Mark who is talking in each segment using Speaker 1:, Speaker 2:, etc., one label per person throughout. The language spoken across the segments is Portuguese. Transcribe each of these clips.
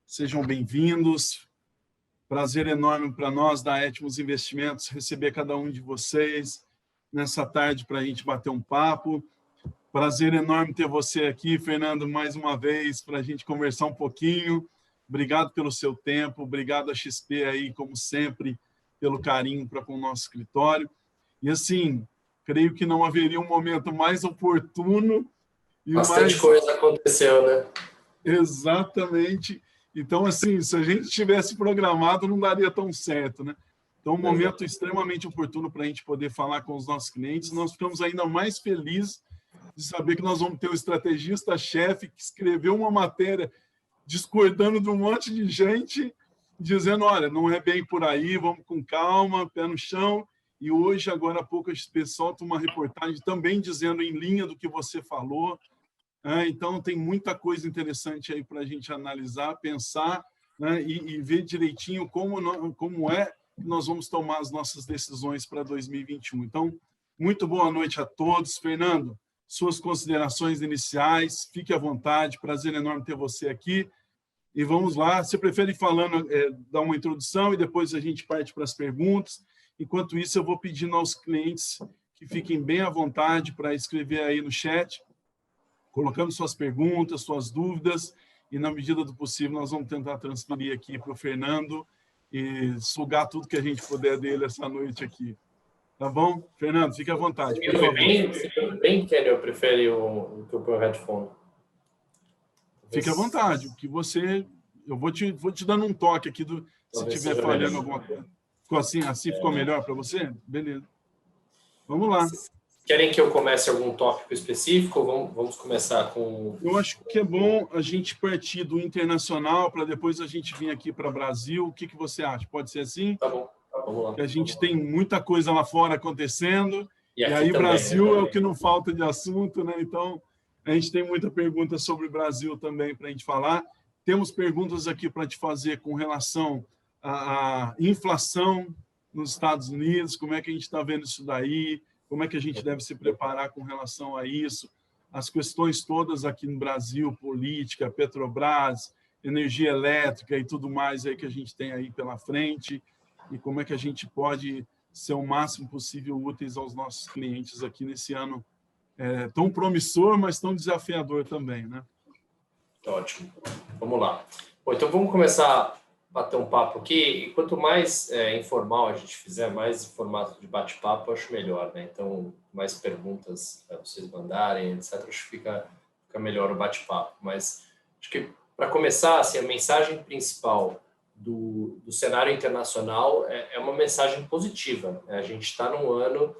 Speaker 1: Sejam bem-vindos. Prazer enorme para nós da Etmos Investimentos receber cada um de vocês nessa tarde para a gente bater um papo. Prazer enorme ter você aqui, Fernando, mais uma vez, para a gente conversar um pouquinho. Obrigado pelo seu tempo, obrigado a XP aí, como sempre, pelo carinho para com o nosso escritório. E assim, creio que não haveria um momento mais oportuno e
Speaker 2: bastante coisa aconteceu, né?
Speaker 1: Exatamente. Então, assim, se a gente tivesse programado, não daria tão certo, né? Então, um momento extremamente oportuno para a gente poder falar com os nossos clientes. Nós ficamos ainda mais felizes de saber que nós vamos ter um estrategista-chefe que escreveu uma matéria discordando de um monte de gente, dizendo, olha, não é bem por aí, vamos com calma, pé no chão. E hoje, agora há pouco, a XP solta uma reportagem também dizendo em linha do que você falou. Então, tem muita coisa interessante aí para a gente analisar, pensar, né, e ver direitinho como é que nós vamos tomar as nossas decisões para 2021. Então, muito boa noite a todos. Fernando, suas considerações iniciais, fique à vontade, prazer enorme ter você aqui. E vamos lá, você prefere falando, dar uma introdução e depois a gente parte para as perguntas. Enquanto isso, eu vou pedindo aos clientes que fiquem bem à vontade para escrever aí no chat, colocando suas perguntas, suas dúvidas, e na medida do possível nós vamos tentar transferir aqui para o Fernando e sugar tudo que a gente puder dele essa noite aqui. Tá bom? Fernando, fique à vontade, por favor.
Speaker 2: Bem, Kenny, eu prefiro que eu ponho o headphone.
Speaker 1: Fique à vontade, o que você... Eu vou te dando um toque aqui se estiver falhando alguma coisa. Ficou assim ficou melhor para você? Beleza. Vamos lá.
Speaker 2: Querem que eu comece algum tópico específico ou vamos começar com...
Speaker 1: Eu acho que é bom a gente partir do internacional para depois a gente vir aqui para o Brasil. O que você acha? Pode ser assim?
Speaker 2: Tá bom, vamos lá.
Speaker 1: Que a gente tem muita coisa lá fora acontecendo e aí o
Speaker 2: também,
Speaker 1: Brasil é o que não falta de assunto, né? Então, a gente tem muita pergunta sobre o Brasil também para a gente falar. Temos perguntas aqui para te fazer com relação à inflação nos Estados Unidos, como é que a gente está vendo isso daí, como é que a gente deve se preparar com relação a isso, as questões todas aqui no Brasil, política, Petrobras, energia elétrica e tudo mais aí que a gente tem aí pela frente, e como é que a gente pode ser o máximo possível úteis aos nossos clientes aqui nesse ano tão promissor, mas tão desafiador também, né?
Speaker 2: Ótimo. Vamos lá. Bom, então vamos começar a bater um papo aqui, e quanto mais informal a gente fizer, mais em formato de bate-papo, acho melhor, né? Então, mais perguntas para vocês mandarem, etc., acho que fica melhor o bate-papo. Mas acho que, para começar, assim, a mensagem principal do cenário internacional é uma mensagem positiva, né? A gente está num ano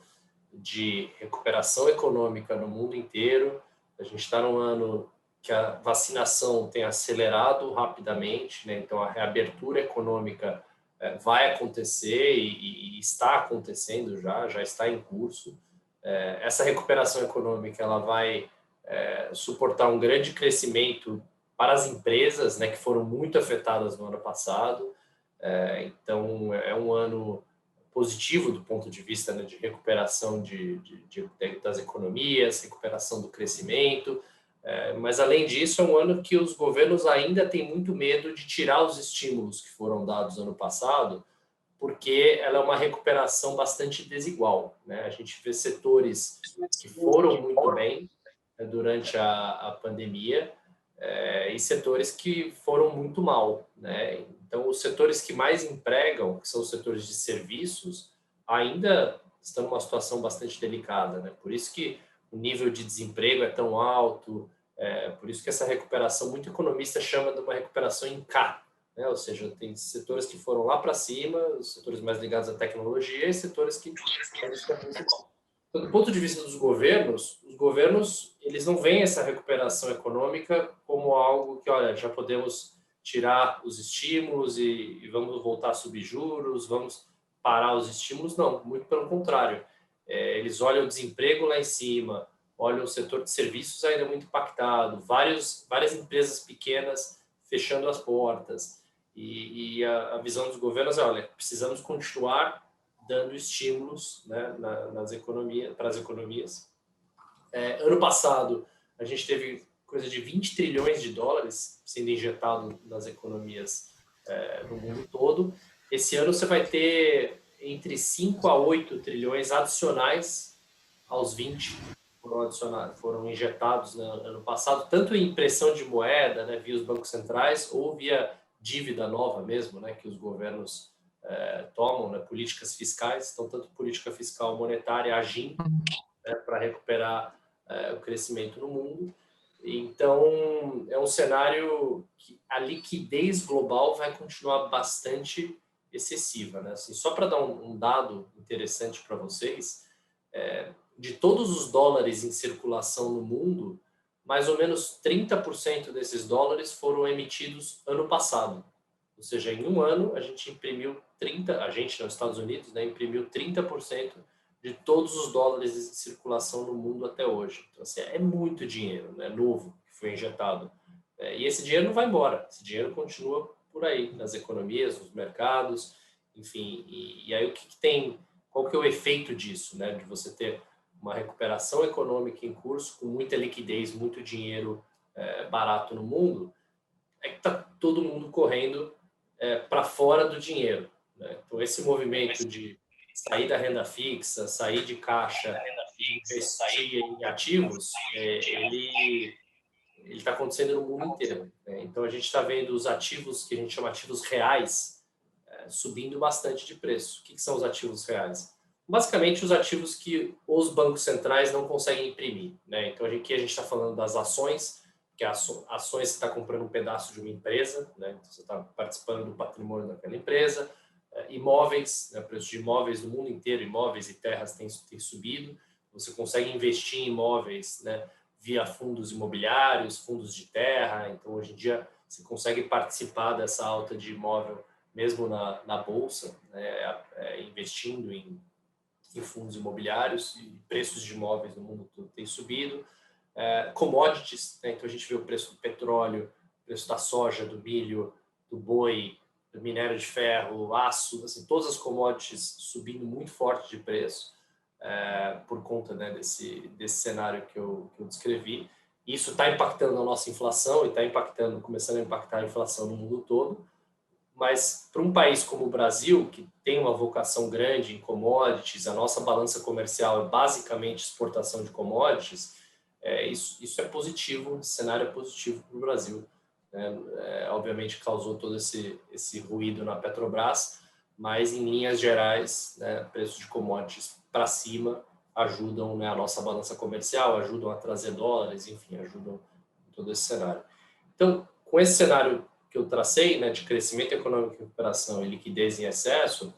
Speaker 2: de recuperação econômica no mundo inteiro, a gente está num ano que a vacinação tem acelerado rapidamente, né? Então a reabertura econômica vai acontecer e está acontecendo já está em curso. Essa recuperação econômica ela vai suportar um grande crescimento para as empresas, né, que foram muito afetadas no ano passado. Então é um ano positivo do ponto de vista, né, de recuperação das economias, recuperação do crescimento. Mas, além disso, é um ano que os governos ainda têm muito medo de tirar os estímulos que foram dados ano passado, porque ela é uma recuperação bastante desigual, né? A gente vê setores que foram muito bem durante a pandemia e setores que foram muito mal, né? Então, os setores que mais empregam, que são os setores de serviços, ainda estão numa situação bastante delicada, né? Por isso que o nível de desemprego é tão alto, por isso que essa recuperação, muito economista chama de uma recuperação em K, né? Ou seja, tem setores que foram lá para cima, os setores mais ligados à tecnologia e setores que... Então, do ponto de vista dos governos, os governos eles não veem essa recuperação econômica como algo que, olha, já podemos tirar os estímulos e vamos voltar a subir juros, vamos parar os estímulos. Não, muito pelo contrário. Eles olham o desemprego lá em cima, olham o setor de serviços ainda muito impactado, várias empresas pequenas fechando as portas. E a visão dos governos é, olha, precisamos continuar dando estímulos, né, para as economias. Ano passado, a gente teve coisa de 20 trilhões de dólares sendo injetado nas economias no mundo todo. Esse ano você vai ter entre 5 a 8 trilhões adicionais aos 20 que foram injetados no ano passado, tanto em impressão de moeda, né, via os bancos centrais, ou via dívida nova mesmo, né, que os governos tomam, né, políticas fiscais, então tanto política fiscal monetária agindo, né, para recuperar o crescimento no mundo. Então, é um cenário que a liquidez global vai continuar bastante excessiva, né? Assim, só para dar um dado interessante para vocês, de todos os dólares em circulação no mundo, mais ou menos 30% desses dólares foram emitidos ano passado. Ou seja, em um ano, a gente imprimiu nos Estados Unidos, né, imprimiu 30% de todos os dólares em circulação no mundo até hoje. Então, assim, é muito dinheiro, né, novo que foi injetado. E esse dinheiro não vai embora, esse dinheiro continua por aí, nas economias, nos mercados, enfim. E aí o que tem, qual que é o efeito disso, né, de você ter uma recuperação econômica em curso, com muita liquidez, muito dinheiro barato no mundo, é que está todo mundo correndo para fora do dinheiro, né? Então, esse movimento de sair da renda fixa, sair de caixa, investir em ativos, ele está acontecendo no mundo inteiro, né? Então, a gente está vendo os ativos que a gente chama de ativos reais subindo bastante de preço. O que são os ativos reais? Basicamente, os ativos que os bancos centrais não conseguem imprimir, né? Então, aqui a gente está falando das ações, que ações você está comprando um pedaço de uma empresa, né? Então, você está participando do patrimônio daquela empresa. Imóveis, né? O preço de imóveis no mundo inteiro, imóveis e terras tem subido. Você consegue investir em imóveis, né, via fundos imobiliários, fundos de terra. Então, hoje em dia, você consegue participar dessa alta de imóvel mesmo na bolsa, né, investindo em fundos imobiliários, e preços de imóveis no mundo todo têm subido. Commodities, né? Então a gente vê o preço do petróleo, o preço da soja, do milho, do boi, do minério de ferro, aço, assim, todas as commodities subindo muito forte de preço, por conta, né, desse cenário que eu descrevi. Isso está impactando a nossa inflação e está começando a impactar a inflação no mundo todo. Mas para um país como o Brasil, que tem uma vocação grande em commodities, a nossa balança comercial é basicamente exportação de commodities, isso é positivo, esse cenário é positivo para o Brasil. Obviamente causou todo esse ruído na Petrobras, mas em linhas gerais, né, preços de commodities para cima ajudam, né, a nossa balança comercial, ajudam a trazer dólares, enfim, ajudam em todo esse cenário. Então, com esse cenário que eu tracei, né, de crescimento econômico em recuperação e liquidez em excesso,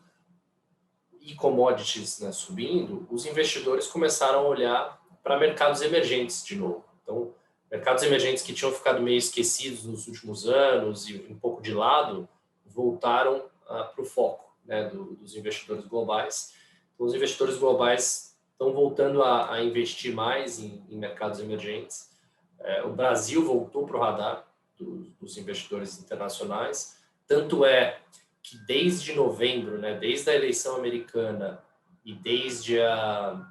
Speaker 2: e commodities, né, subindo, os investidores começaram a olhar para mercados emergentes de novo. Então, mercados emergentes que tinham ficado meio esquecidos nos últimos anos e um pouco de lado, voltaram para o foco, né, dos investidores globais. Então, os investidores globais estão voltando a investir mais em mercados emergentes. O Brasil voltou para o radar dos investidores internacionais, tanto é que desde novembro, né, desde a eleição americana e desde a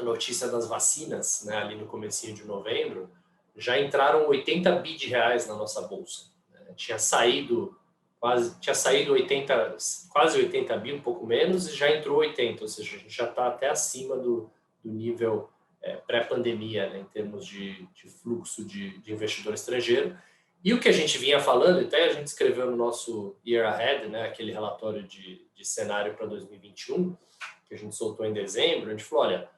Speaker 2: notícia das vacinas, né, ali no comecinho de novembro, já entraram 80 bi de reais na nossa bolsa. Tinha saído quase 80 bi, um pouco menos, e já entrou 80, ou seja, a gente já está até acima do nível pré-pandemia, né, em termos de fluxo de investidor estrangeiro. E o que a gente vinha falando, até a gente escreveu no nosso Year Ahead, né, aquele relatório de cenário para 2021, que a gente soltou em dezembro, a gente falou, olha,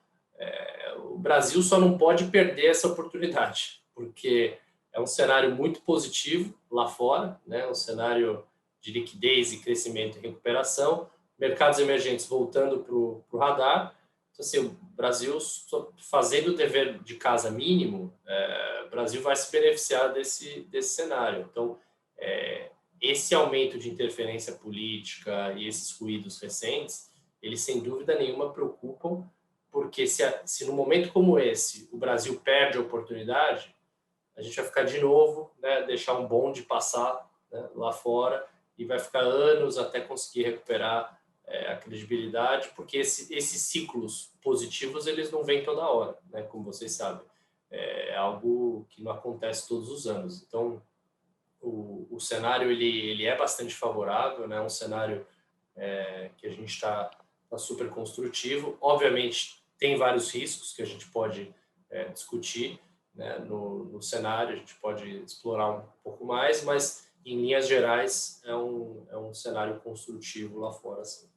Speaker 2: o Brasil só não pode perder essa oportunidade, porque é um cenário muito positivo lá fora, né, um cenário de liquidez e crescimento e recuperação, mercados emergentes voltando para o radar. Então, assim, o Brasil, fazendo o dever de casa mínimo, o Brasil vai se beneficiar desse cenário. Então, esse aumento de interferência política e esses ruídos recentes, eles, sem dúvida nenhuma, preocupam, porque se num momento como esse o Brasil perde a oportunidade, a gente vai ficar de novo, né, deixar um bonde passar, né, lá fora, e vai ficar anos até conseguir recuperar a credibilidade, porque esses ciclos positivos eles não vêm toda hora, né, como vocês sabem. é algo que não acontece todos os anos. Então, o cenário ele é bastante favorável, né? Um cenário que a gente está super construtivo. Obviamente, tem vários riscos que a gente pode discutir, né? No cenário, a gente pode explorar um pouco mais, mas, em linhas gerais, é um cenário construtivo lá fora, assim.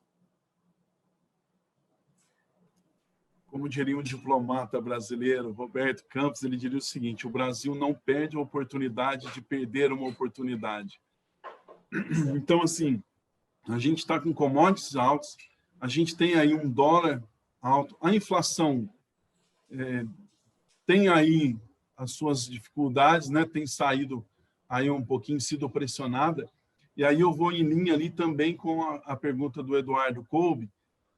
Speaker 1: Como diria um diplomata brasileiro, Roberto Campos, ele diria o seguinte: o Brasil não perde a oportunidade de perder uma oportunidade. Então, assim, a gente está com commodities altos, a gente tem aí um dólar alto, a inflação tem aí as suas dificuldades, né? Tem saído aí um pouquinho, sido pressionada, e aí eu vou em linha ali também com a pergunta do Eduardo Kolbe,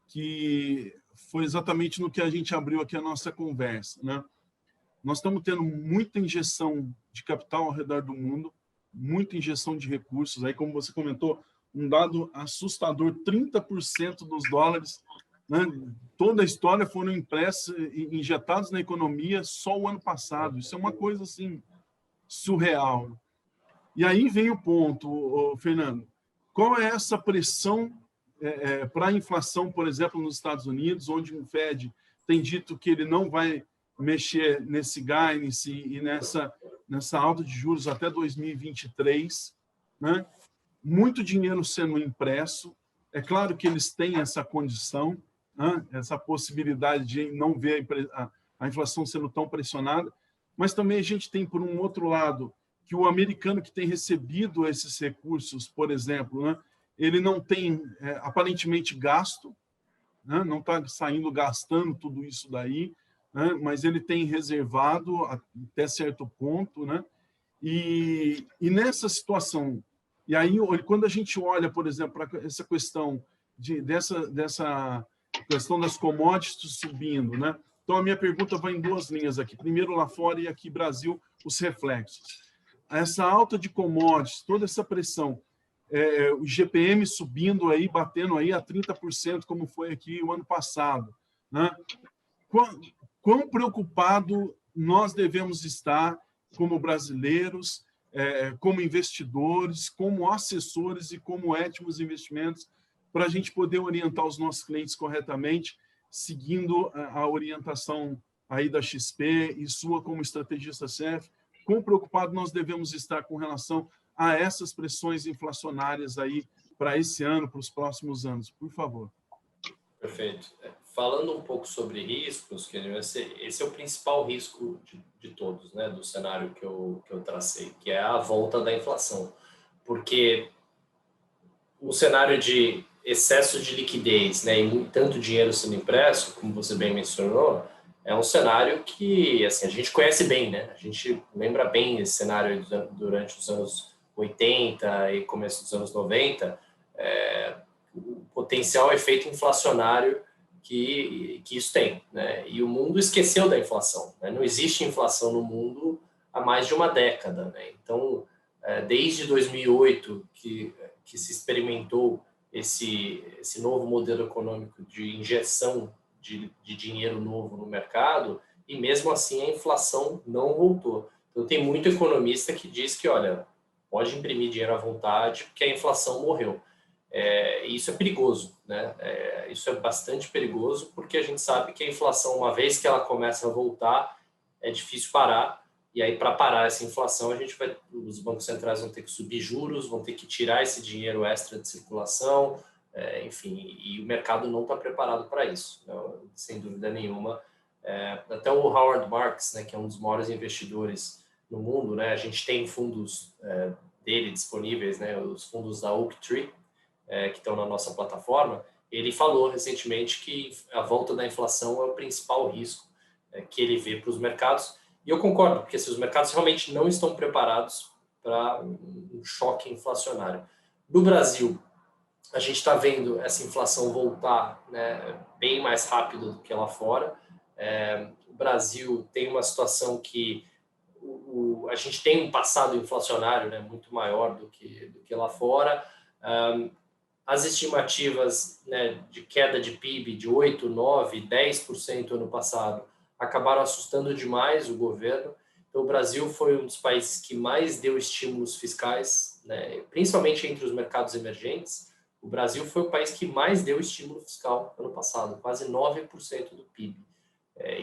Speaker 1: que foi exatamente no que a gente abriu aqui a nossa conversa, né? Nós estamos tendo muita injeção de capital ao redor do mundo, muita injeção de recursos. Aí, como você comentou, um dado assustador: 30% dos dólares, né, toda a história foram impressos e injetados na economia só o ano passado. Isso é uma coisa assim surreal. E aí vem o ponto, Fernando: qual é essa pressão para a inflação, por exemplo, nos Estados Unidos, onde o Fed tem dito que ele não vai mexer nesse guidance e nessa alta de juros até 2023, né? Muito dinheiro sendo impresso. É claro que eles têm essa condição, né? Essa possibilidade de não ver a inflação sendo tão pressionada, mas também a gente tem, por um outro lado, que o americano que tem recebido esses recursos, por exemplo, né, ele não tem aparentemente gasto, né, não está saindo gastando tudo isso daí, né, mas ele tem reservado até certo ponto, né, e nessa situação, e aí quando a gente olha, por exemplo, para essa questão dessa questão das commodities subindo, né, então a minha pergunta vai em duas linhas aqui: primeiro lá fora e aqui Brasil, os reflexos. Essa alta de commodities, toda essa pressão, o GPM subindo aí, batendo aí a 30%, como foi aqui o ano passado, né? Quão preocupado nós devemos estar como brasileiros, como investidores, como assessores e como éticos investimentos, para a gente poder orientar os nossos clientes corretamente, seguindo a orientação aí da XP e sua como estrategista CF? Quão preocupado nós devemos estar com relação a essas pressões inflacionárias aí para esse ano, para os próximos anos? Por favor.
Speaker 2: Perfeito. Falando um pouco sobre riscos, que esse é o principal risco de todos, né, do cenário que eu tracei, que é a volta da inflação. Porque o cenário de excesso de liquidez, né, e tanto dinheiro sendo impresso, como você bem mencionou, é um cenário que, assim, a gente conhece bem, né? A gente lembra bem esse cenário durante os anos 80 e começo dos anos 90, o potencial efeito inflacionário que isso tem, né? E o mundo esqueceu da inflação, né? Não existe inflação no mundo há mais de uma década, né? Então, desde 2008 que se experimentou esse novo modelo econômico de injeção de dinheiro novo no mercado, e mesmo assim a inflação não voltou. Então, tem muito economista que diz que, olha, pode imprimir dinheiro à vontade porque a inflação morreu. E isso é perigoso, né? Isso é bastante perigoso, porque a gente sabe que a inflação, uma vez que ela começa a voltar, é difícil parar. E aí, para parar essa inflação, os bancos centrais vão ter que subir juros, vão ter que tirar esse dinheiro extra de circulação, enfim, e o mercado não está preparado para isso, né? Sem dúvida nenhuma. Até o Howard Marks, né, que é um dos maiores investidores no mundo, né, a gente tem fundos dele disponíveis, né, os fundos da Oaktree, que estão na nossa plataforma. Ele falou recentemente que a volta da inflação é o principal risco que ele vê para os mercados. E eu concordo, porque os mercados realmente não estão preparados para um choque inflacionário. No Brasil, a gente está vendo essa inflação voltar, né, bem mais rápido do que lá fora. O Brasil tem uma situação que a gente tem um passado inflacionário, né, muito maior do que lá fora. As estimativas, né, de queda de PIB de 8%, 9%, 10% ano passado acabaram assustando demais o governo. Então, o Brasil foi um dos países que mais deu estímulos fiscais, né, principalmente entre os mercados emergentes. O Brasil foi o país que mais deu estímulo fiscal ano passado, quase 9% do PIB.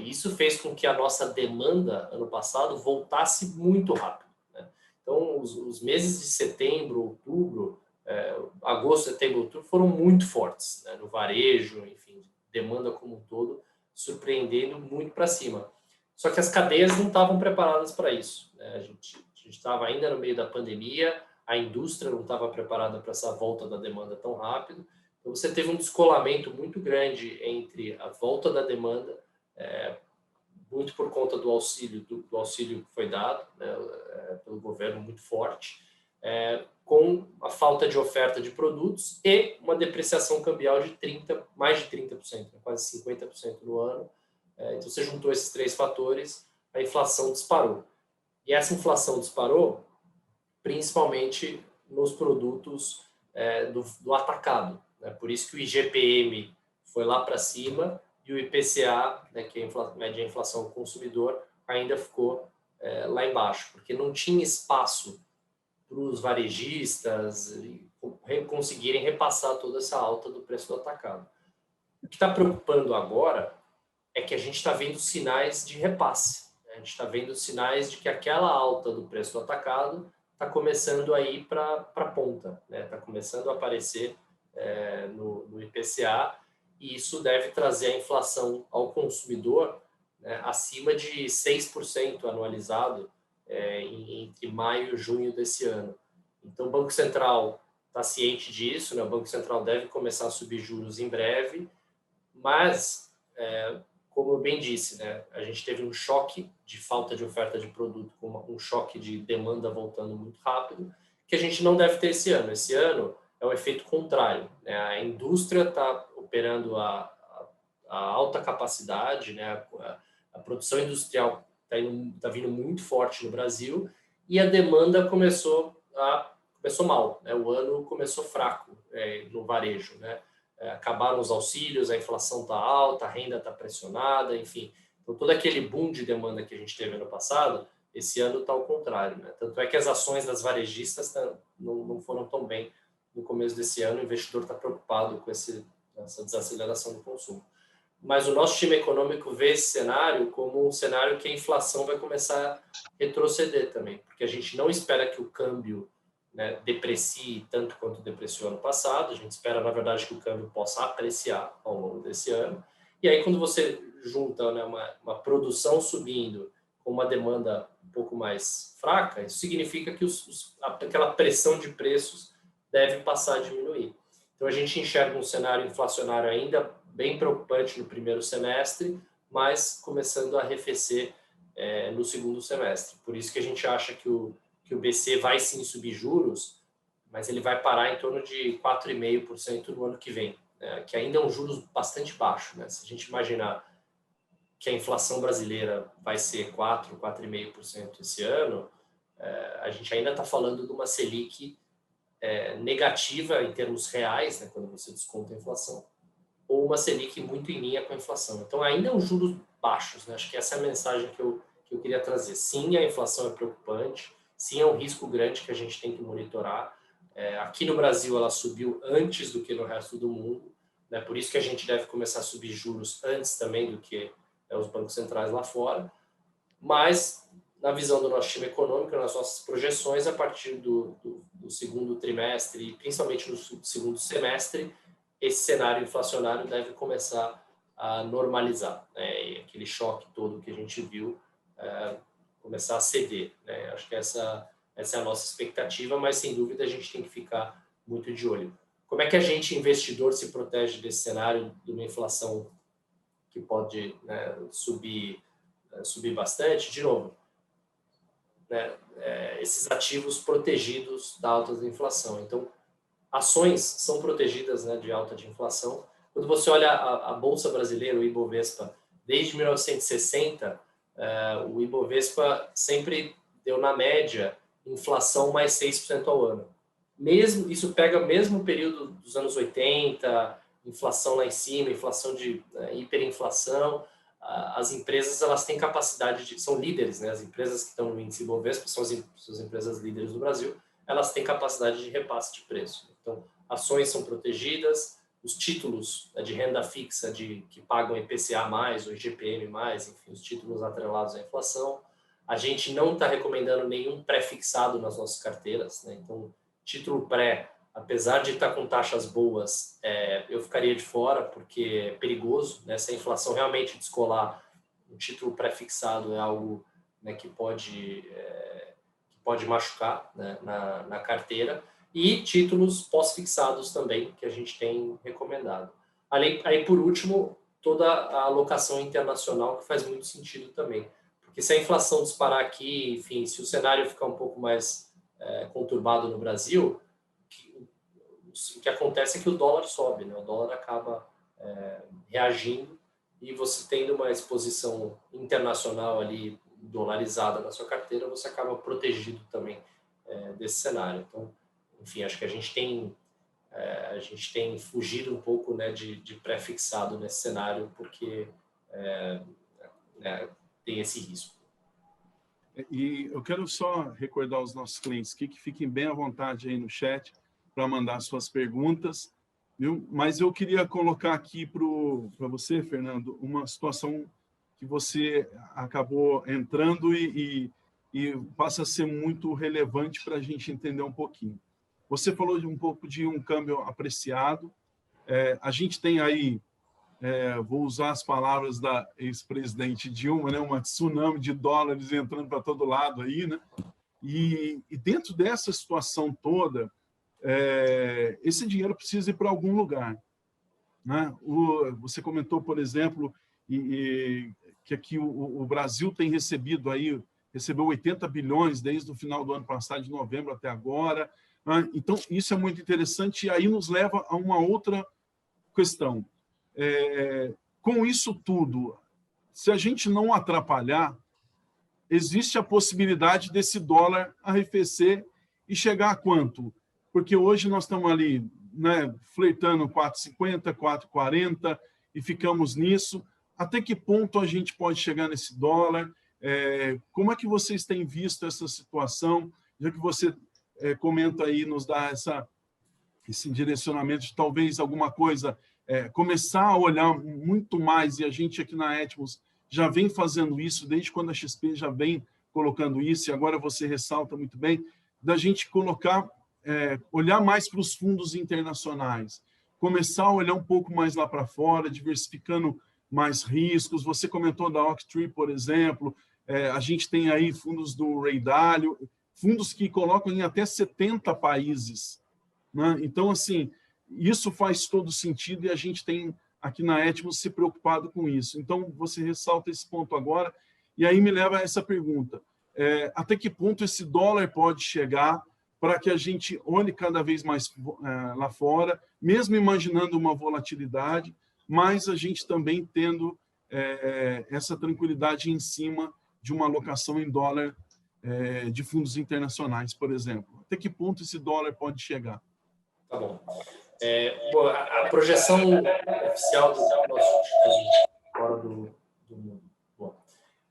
Speaker 2: Isso fez com que a nossa demanda ano passado voltasse muito rápido, né? Então, os meses de setembro, outubro, agosto, setembro, outubro foram muito fortes, né, no varejo, enfim, demanda como um todo, surpreendendo muito para cima. Só que as cadeias não estavam preparadas para isso, né? A gente estava ainda no meio da pandemia, a indústria não estava preparada para essa volta da demanda tão rápido. Então, você teve um descolamento muito grande entre a volta da demanda, muito por conta do auxílio que foi dado, né, pelo governo, muito forte, com a falta de oferta de produtos e uma depreciação cambial de mais de 30%, quase 50% no ano. Então, você juntou esses três fatores, a inflação disparou. E essa inflação disparou principalmente nos produtos do atacado, né? Por isso que o IGPM foi lá para cima e o IPCA, né, que é a média de inflação do consumidor, ainda ficou lá embaixo, porque não tinha espaço para os varejistas conseguirem repassar toda essa alta do preço do atacado. O que está preocupando agora é que a gente está vendo sinais de repasse, né? A gente está vendo sinais de que aquela alta do preço do atacado está começando a ir para a ponta, né? Está começando a aparecer no IPCA, e isso deve trazer a inflação ao consumidor, né, acima de 6% anualizado entre maio e junho desse ano. Então, o Banco Central está ciente disso, né? O Banco Central deve começar a subir juros em breve, mas, como eu bem disse, né, a gente teve um choque de falta de oferta de produto, com um choque de demanda voltando muito rápido, que a gente não deve ter esse ano. Esse ano é um efeito contrário, né? A indústria está operando a alta capacidade, né? A produção industrial está vindo muito forte no Brasil e a demanda começou mal, né? O ano começou fraco no varejo, né? Acabaram os auxílios, a inflação está alta, a renda está pressionada, enfim. Então, todo aquele boom de demanda que a gente teve ano passado, esse ano está ao contrário, né? Tanto é que as ações das varejistas não foram tão bem no começo desse ano. O investidor está preocupado com essa desaceleração do consumo. Mas o nosso time econômico vê esse cenário como um cenário que a inflação vai começar a retroceder também, porque a gente não espera que o câmbio, né, deprecie tanto quanto depreciou ano passado. A gente espera, na verdade, que o câmbio possa apreciar ao longo desse ano. E aí, quando você junta, né, uma produção subindo com uma demanda um pouco mais fraca, isso significa que aquela pressão de preços deve passar a diminuir. Então, a gente enxerga um cenário inflacionário ainda bem preocupante no primeiro semestre, mas começando a arrefecer no segundo semestre. Por isso que a gente acha que o BC vai sim subir juros, mas ele vai parar em torno de 4,5% no ano que vem, né? Que ainda é um juros bastante baixo, né? Se a gente imaginar que a inflação brasileira vai ser 4,5% esse ano, a gente ainda está falando de uma Selic negativa em termos reais, né, quando você desconta a inflação, ou uma Selic muito em linha com a inflação. Então, ainda é um juros baixos, né? Acho que essa é a mensagem que eu queria trazer. Sim, a inflação é preocupante, sim, é um risco grande que a gente tem que monitorar. Aqui no Brasil, ela subiu antes do que no resto do mundo, né? Por isso que a gente deve começar a subir juros antes também do que os bancos centrais lá fora. Mas, na visão do nosso time econômico, nas nossas projeções, a partir do segundo trimestre e principalmente no segundo semestre, esse cenário inflacionário deve começar a normalizar, né? E aquele choque todo que a gente viu começar a ceder, né? Acho que essa é a nossa expectativa, mas sem dúvida a gente tem que ficar muito de olho. Como é que a gente, investidor, se protege desse cenário de uma inflação que pode, né, subir bastante? De novo, né, esses ativos protegidos da alta da inflação. Então, ações são protegidas, né, de alta de inflação. Quando você olha a Bolsa Brasileira, o Ibovespa, desde 1960, o Ibovespa sempre deu, na média, inflação mais 6% ao ano. Isso pega mesmo o período dos anos 80, inflação lá em cima, inflação de hiperinflação. as empresas elas têm capacidade são líderes, né? As empresas que estão no índice Bovespa são as empresas líderes do Brasil, elas têm capacidade de repasse de preço. Então, ações são protegidas, os títulos de renda fixa que pagam IPCA+, ou IGPM+, enfim, os títulos atrelados à inflação. A gente não está recomendando nenhum pré-fixado nas nossas carteiras, né? Então, título pré, apesar de estar com taxas boas, eu ficaria de fora, porque é perigoso, né? Se a inflação realmente descolar, um título pré-fixado é algo, né, que pode machucar, né, na carteira, e títulos pós-fixados também, que a gente tem recomendado. Aí, por último, toda a alocação internacional, que faz muito sentido também. Porque se a inflação disparar aqui, enfim, se o cenário ficar um pouco mais conturbado no Brasil, o que acontece é que o dólar sobe, né? O dólar acaba reagindo, e você tendo uma exposição internacional ali dolarizada na sua carteira, você acaba protegido também desse cenário. Então, enfim, acho que a gente tem fugido um pouco, né, de pré-fixado nesse cenário, porque tem esse risco.
Speaker 1: E eu quero só recordar aos nossos clientes que fiquem bem à vontade aí no chat para mandar suas perguntas, viu? Mas eu queria colocar aqui para você, Fernando, uma situação que você acabou entrando e passa a ser muito relevante para a gente entender um pouquinho. Você falou um pouco de um câmbio apreciado. A gente tem aí, vou usar as palavras da ex-presidente Dilma, né, uma tsunami de dólares entrando para todo lado aí, né? E dentro dessa situação toda, esse dinheiro precisa ir para algum lugar, né? Você comentou, por exemplo, que aqui o Brasil recebeu 80 bilhões desde o final do ano passado, de novembro até agora, né? Então, isso é muito interessante, e aí nos leva a uma outra questão. Com isso tudo, se a gente não atrapalhar, existe a possibilidade desse dólar arrefecer e chegar a quanto? Porque hoje nós estamos ali, né, flertando 4,50, 4,40 e ficamos nisso. Até que ponto a gente pode chegar nesse dólar? Como é que vocês têm visto essa situação? Já que você comenta aí, nos dá esse direcionamento de talvez alguma coisa, começar a olhar muito mais, e a gente aqui na Etmos já vem fazendo isso, desde quando a XP já vem colocando isso, e agora você ressalta muito bem, da gente olhar mais para os fundos internacionais, começar a olhar um pouco mais lá para fora, diversificando mais riscos. Você comentou da Oaktree, por exemplo, a gente tem aí fundos do Ray Dalio, fundos que colocam em até 70 países, né? Então, assim, isso faz todo sentido, e a gente tem aqui na Etmos se preocupado com isso. Então, você ressalta esse ponto agora, e aí me leva a essa pergunta. Até que ponto esse dólar pode chegar para que a gente olhe cada vez mais lá fora, mesmo imaginando uma volatilidade, mas a gente também tendo essa tranquilidade em cima de uma alocação em dólar de fundos internacionais, por exemplo? Até que ponto esse dólar pode chegar?
Speaker 2: Tá bom. A projeção oficial do nosso time fora do mundo.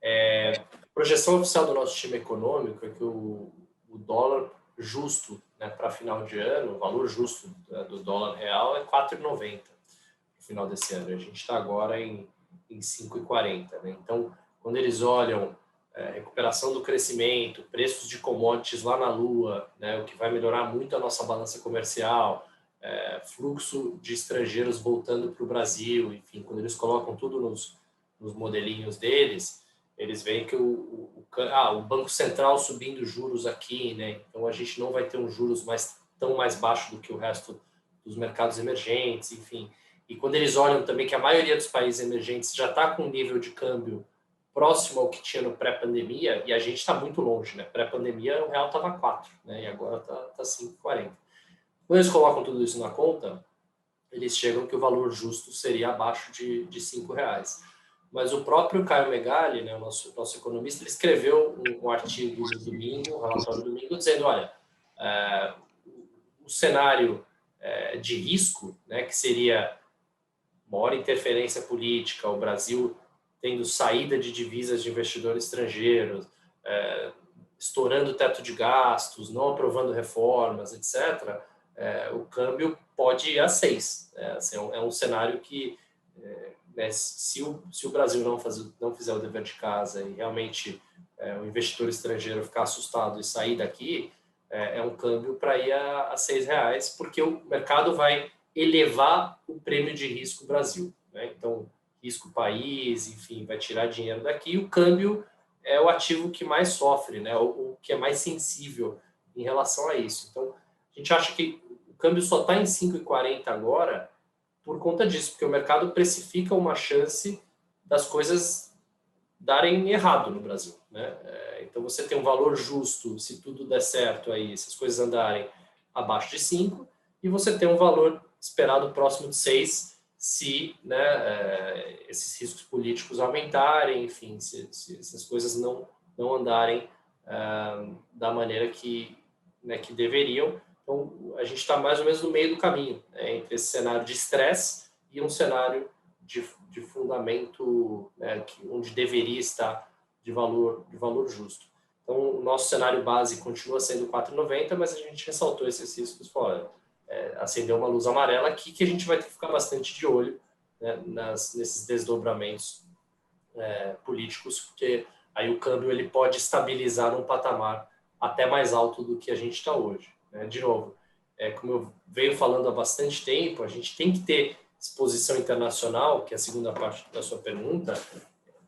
Speaker 2: A projeção oficial do nosso time econômico é que o dólar justo, né, para final de ano, o valor justo do dólar real é 4,90 no final desse ano. A gente está agora em 5,40. Né? Então, quando eles olham recuperação do crescimento, preços de commodities lá na lua, né, o que vai melhorar muito a nossa balança comercial, fluxo de estrangeiros voltando para o Brasil, enfim, quando eles colocam tudo nos modelinhos deles, eles veem que o Banco Central subindo juros aqui, né? Então a gente não vai ter um juros tão mais baixo do que o resto dos mercados emergentes, enfim. E quando eles olham também que a maioria dos países emergentes já está com um nível de câmbio próximo ao que tinha no pré-pandemia, e a gente está muito longe, né? Pré-pandemia o real estava 4, né? E agora está 5,40. Quando eles colocam tudo isso na conta, eles chegam que o valor justo seria abaixo de R$5. Mas o próprio Caio Megali, né, o nosso economista, ele escreveu um artigo no domingo, um relatório no domingo, dizendo, olha, o cenário de risco, né, que seria maior interferência política, o Brasil tendo saída de divisas de investidores estrangeiros, estourando o teto de gastos, não aprovando reformas, etc., o câmbio pode ir a 6. Assim, é um cenário que, né, se o Brasil não fizer o dever de casa e realmente o investidor estrangeiro ficar assustado e sair daqui, é um câmbio para ir a R$6, porque o mercado vai elevar o prêmio de risco Brasil, né? Então, risco país, enfim, vai tirar dinheiro daqui, e o câmbio é o ativo que mais sofre, né? O que é mais sensível em relação a isso. Então, a gente acha que o câmbio só está em 5,40 agora por conta disso, porque o mercado precifica uma chance das coisas darem errado no Brasil, né? Então, você tem um valor justo, se tudo der certo aí, se as coisas andarem abaixo de 5, e você tem um valor esperado próximo de 6, se, né, esses riscos políticos aumentarem, enfim, se as coisas não andarem da maneira que, né, que deveriam. Então, a gente está mais ou menos no meio do caminho, né, entre esse cenário de estresse e um cenário de fundamento, né, onde deveria estar de valor justo. Então, o nosso cenário base continua sendo 4,90, mas a gente ressaltou esses riscos fora. Acendeu uma luz amarela aqui que a gente vai ter que ficar bastante de olho, né, nesses desdobramentos políticos, porque aí o câmbio ele pode estabilizar num patamar até mais alto do que a gente está hoje, né? De novo, como eu venho falando há bastante tempo, a gente tem que ter exposição internacional, que é a segunda parte da sua pergunta,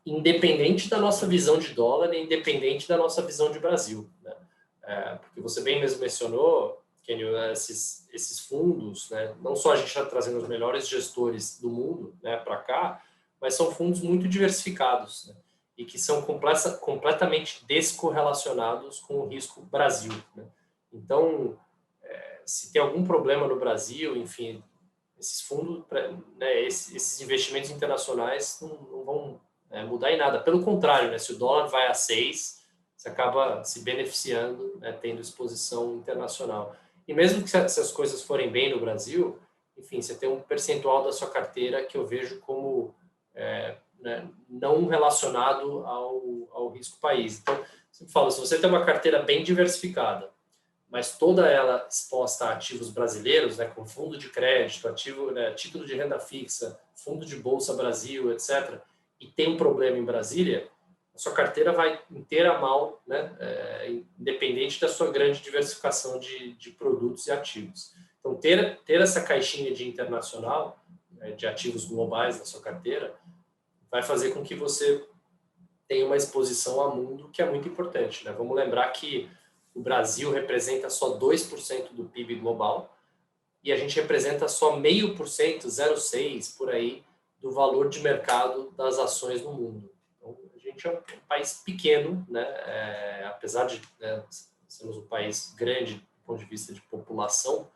Speaker 2: independente da nossa visão de dólar e independente da nossa visão de Brasil, né? Porque você bem mesmo mencionou, Kenio, esses fundos, né? Não só a gente está trazendo os melhores gestores do mundo, né, para cá, mas são fundos muito diversificados, né, e que são completamente descorrelacionados com o risco Brasil, né? Então, se tem algum problema no Brasil, enfim, esses fundos, né, esses investimentos internacionais não vão mudar em nada. Pelo contrário, né, se o dólar vai a 6, você acaba se beneficiando, né, tendo exposição internacional. E mesmo que se as coisas forem bem no Brasil, enfim, você tem um percentual da sua carteira que eu vejo como né, não relacionado ao risco país. Então, você fala, se você tem uma carteira bem diversificada, mas toda ela exposta a ativos brasileiros, né, com fundo de crédito, ativo, né, título de renda fixa, fundo de Bolsa Brasil, etc., e tem um problema em Brasília, a sua carteira vai inteira mal, né, independente da sua grande diversificação de produtos e ativos. Então, ter essa caixinha de internacional, de ativos globais na sua carteira, vai fazer com que você tenha uma exposição a mundo que é muito importante, né? Vamos lembrar que o Brasil representa só 2% do PIB global e a gente representa só 0,5%, 0,6% por aí, do valor de mercado das ações no mundo. Então, a gente é um país pequeno, né? Apesar de, né, sermos um país grande do ponto de vista de população,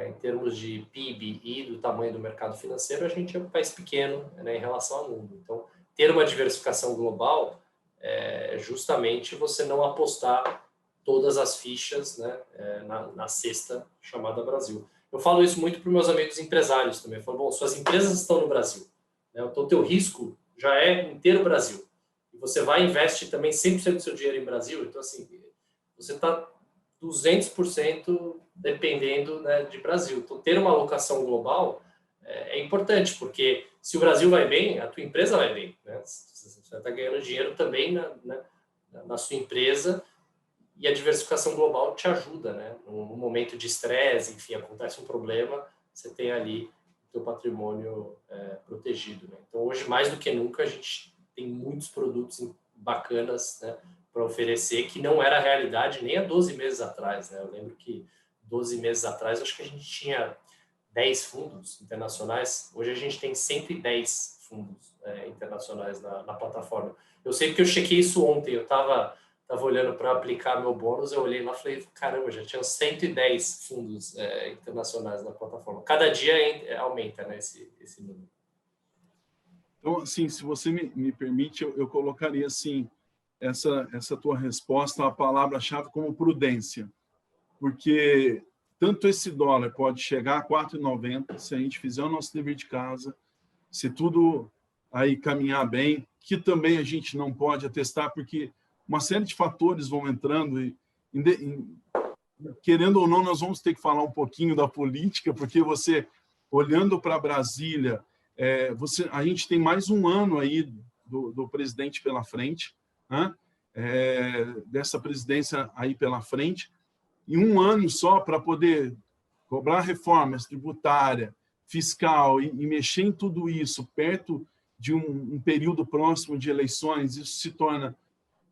Speaker 2: em termos de PIB e do tamanho do mercado financeiro, a gente é um país pequeno, né, em relação ao mundo. Então, ter uma diversificação global é justamente você não apostar todas as fichas, né, na cesta chamada Brasil. Eu falo isso muito para os meus amigos empresários também. Eu falo, bom, suas empresas estão no Brasil, né, então o teu risco já é inteiro Brasil. E você vai investir também 100% do seu dinheiro em Brasil, então assim, você está 200% dependendo, né, de Brasil. Então, ter uma alocação global é importante, porque se o Brasil vai bem, a tua empresa vai bem, né? Você está ganhando dinheiro também na sua empresa, e a diversificação global te ajuda, né? Num momento de estresse, enfim, acontece um problema, você tem ali o teu patrimônio protegido, né? Então, hoje, mais do que nunca, a gente tem muitos produtos bacanas, né, para oferecer, que não era a realidade nem há 12 meses atrás, né? Eu lembro que 12 meses atrás, acho que a gente tinha 10 fundos internacionais, hoje a gente tem 110 fundos internacionais na plataforma. Eu sei porque eu chequei isso ontem, eu estava olhando para aplicar meu bônus, eu olhei lá e falei, caramba, já tinha 110 fundos internacionais na plataforma. Cada dia aumenta, né, esse número.
Speaker 1: Então, assim, se você me permite, eu colocaria, assim, essa tua resposta, a palavra-chave como prudência, porque tanto esse dólar pode chegar a 4,90 se a gente fizer o nosso dever de casa, se tudo aí caminhar bem, que também a gente não pode atestar, porque uma série de fatores vão entrando e, querendo ou não, nós vamos ter que falar um pouquinho da política, porque você, olhando para Brasília, a gente tem mais um ano aí do presidente pela frente, né? Dessa presidência aí pela frente, e um ano só para poder cobrar reformas tributária, fiscal e mexer em tudo isso perto de um período próximo de eleições, isso se torna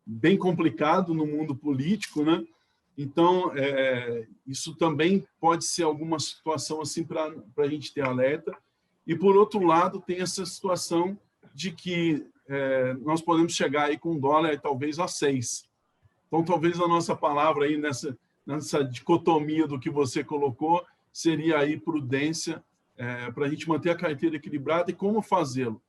Speaker 1: bem complicado no mundo político, né? Então, isso também pode ser alguma situação assim para a gente ter alerta. E, por outro lado, tem essa situação de que nós podemos chegar aí com dólar talvez a 6. Então, talvez a nossa palavra aí nessa dicotomia do que você colocou seria aí prudência para a gente manter a carteira equilibrada. E como fazê-lo?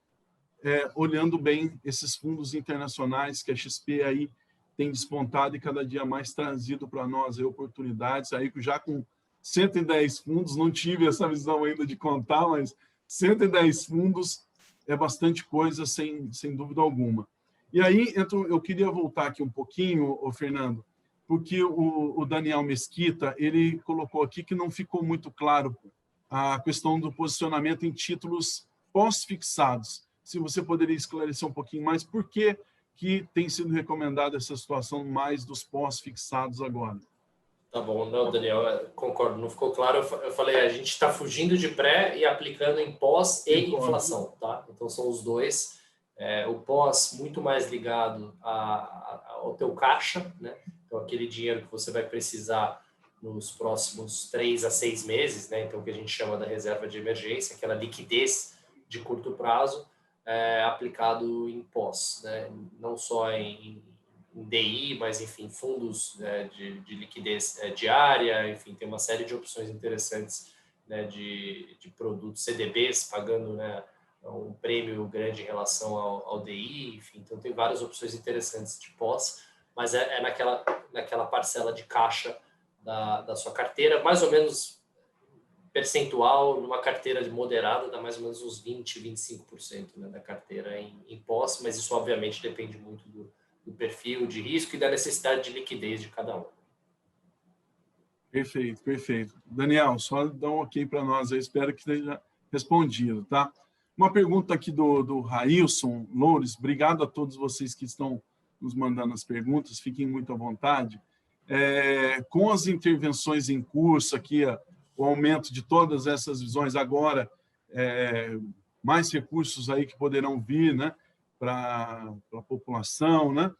Speaker 1: Olhando bem esses fundos internacionais que a XP aí tem despontado e cada dia mais trazido para nós aí oportunidades, aí já com 110 fundos, não tive essa visão ainda de contar, mas 110 fundos é bastante coisa, sem dúvida alguma. E aí, eu queria voltar aqui um pouquinho, Fernando, porque o Daniel Mesquita, ele colocou aqui que não ficou muito claro a questão do posicionamento em títulos pós-fixados. Se você poderia esclarecer um pouquinho mais por que tem sido recomendada essa situação mais dos pós-fixados agora.
Speaker 2: Tá bom, não, Daniel, concordo, não ficou claro. Eu falei, a gente está fugindo de pré e aplicando em pós e inflação, tá? Então são os dois. O pós muito mais ligado ao teu caixa, né? Então aquele dinheiro que você vai precisar nos próximos 3 a 6 meses, né? Então o que a gente chama da reserva de emergência, aquela liquidez de curto prazo, aplicado em pós, né? Não só em DI, mas, enfim, fundos de liquidez diária, enfim, tem uma série de opções interessantes, né, de produtos CDBs, pagando, né, um prêmio grande em relação ao DI, enfim, então tem várias opções interessantes de pós, mas naquela parcela de caixa da sua carteira, mais ou menos percentual, numa carteira moderada, dá mais ou menos uns 20, 25%, né, da carteira em pós, mas isso obviamente depende muito do perfil de risco e da necessidade de liquidez de cada um.
Speaker 1: Perfeito, perfeito. Daniel, só dá um ok para nós aí, espero que esteja respondido, tá? Uma pergunta aqui do Railson Loures, obrigado a todos vocês que estão nos mandando as perguntas, fiquem muito à vontade. Com as intervenções em curso aqui, o aumento de todas essas visões agora, mais recursos aí que poderão vir, né, para a população, né?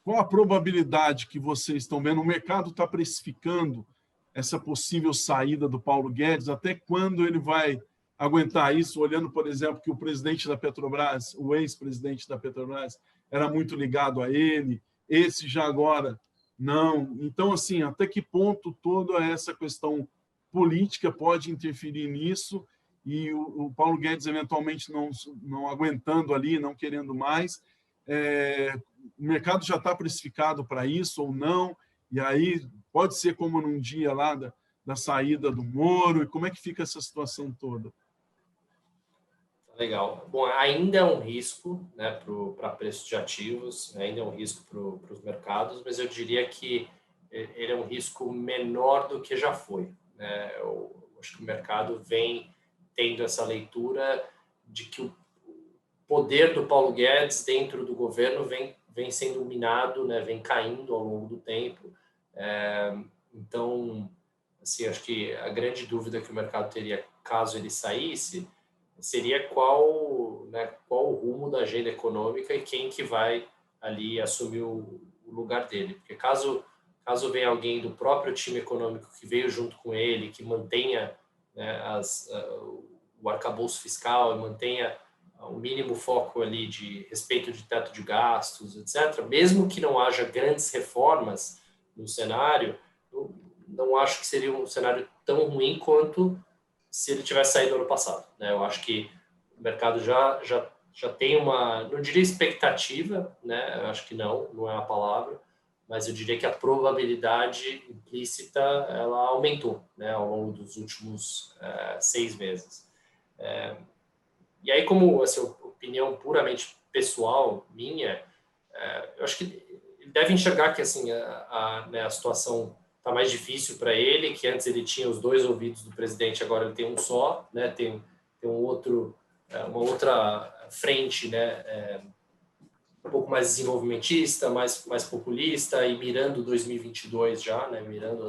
Speaker 1: Qual a probabilidade que vocês estão vendo? O mercado está precificando essa possível saída do Paulo Guedes, até quando ele vai aguentar isso, olhando, por exemplo, que o presidente da Petrobras, o ex-presidente da Petrobras, era muito ligado a ele, esse já agora não. Então, assim, até que ponto toda essa questão política pode interferir nisso e o Paulo Guedes eventualmente não aguentando ali, não querendo mais, o mercado já está precificado para isso ou não, e aí pode ser como num dia lá da saída do Moro, e como é que fica essa situação toda?
Speaker 2: Legal. Bom, ainda é um risco, né, para preços de ativos, ainda é um risco para os mercados, mas eu diria que ele é um risco menor do que já foi, né? Eu acho que o mercado vem tendo essa leitura de que o poder do Paulo Guedes dentro do governo vem sendo minado, né, vem caindo ao longo do tempo. Então, assim, acho que a grande dúvida que o mercado teria caso ele saísse seria qual o rumo da agenda econômica e quem que vai ali assumir o lugar dele. Porque caso venha alguém do próprio time econômico que veio junto com ele, que mantenha, né, o arcabouço fiscal e mantenha o mínimo foco ali de respeito de teto de gastos, etc., mesmo que não haja grandes reformas no cenário, não acho que seria um cenário tão ruim quanto se ele tivesse saído ano passado, né? Eu acho que o mercado já tem uma, não diria expectativa, né? Eu acho que não é a palavra, mas eu diria que a probabilidade implícita ela aumentou, né, ao longo dos últimos 6 meses. E aí, como assim, opinião puramente pessoal minha, eu acho que ele deve enxergar que assim, né, a situação está mais difícil para ele, que antes ele tinha os 2 ouvidos do presidente, agora ele tem um só, né, tem um outro, uma outra frente, né, um pouco mais desenvolvimentista, mais populista, e mirando 2022 já, né, mirando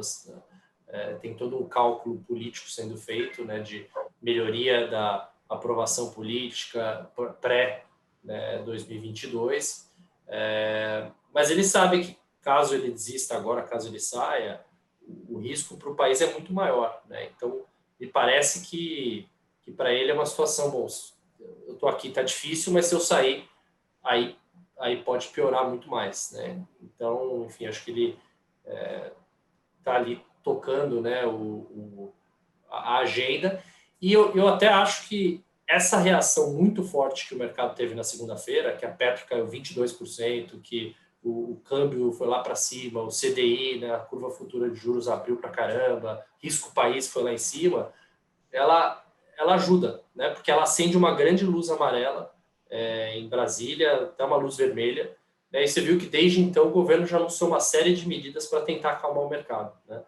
Speaker 2: tem todo um cálculo político sendo feito, né, de melhoria da aprovação política pré, né, 2022, mas ele sabe que caso ele desista agora, caso ele saia, o risco para o país é muito maior, né? Então, me parece que para ele é uma situação, bom, eu estou aqui, está difícil, mas se eu sair, aí pode piorar muito mais, né? Então, enfim, acho que ele está ali tocando, né, a agenda, e eu até acho que essa reação muito forte que o mercado teve na segunda-feira, que a Petro caiu 22%, que o câmbio foi lá para cima, o CDI, né, a curva futura de juros abriu para caramba, risco país foi lá em cima, ela ajuda, né, porque ela acende uma grande luz amarela em Brasília, até uma luz vermelha, né, e você viu que desde então o governo já anunciou uma série de medidas para tentar acalmar o mercado, né?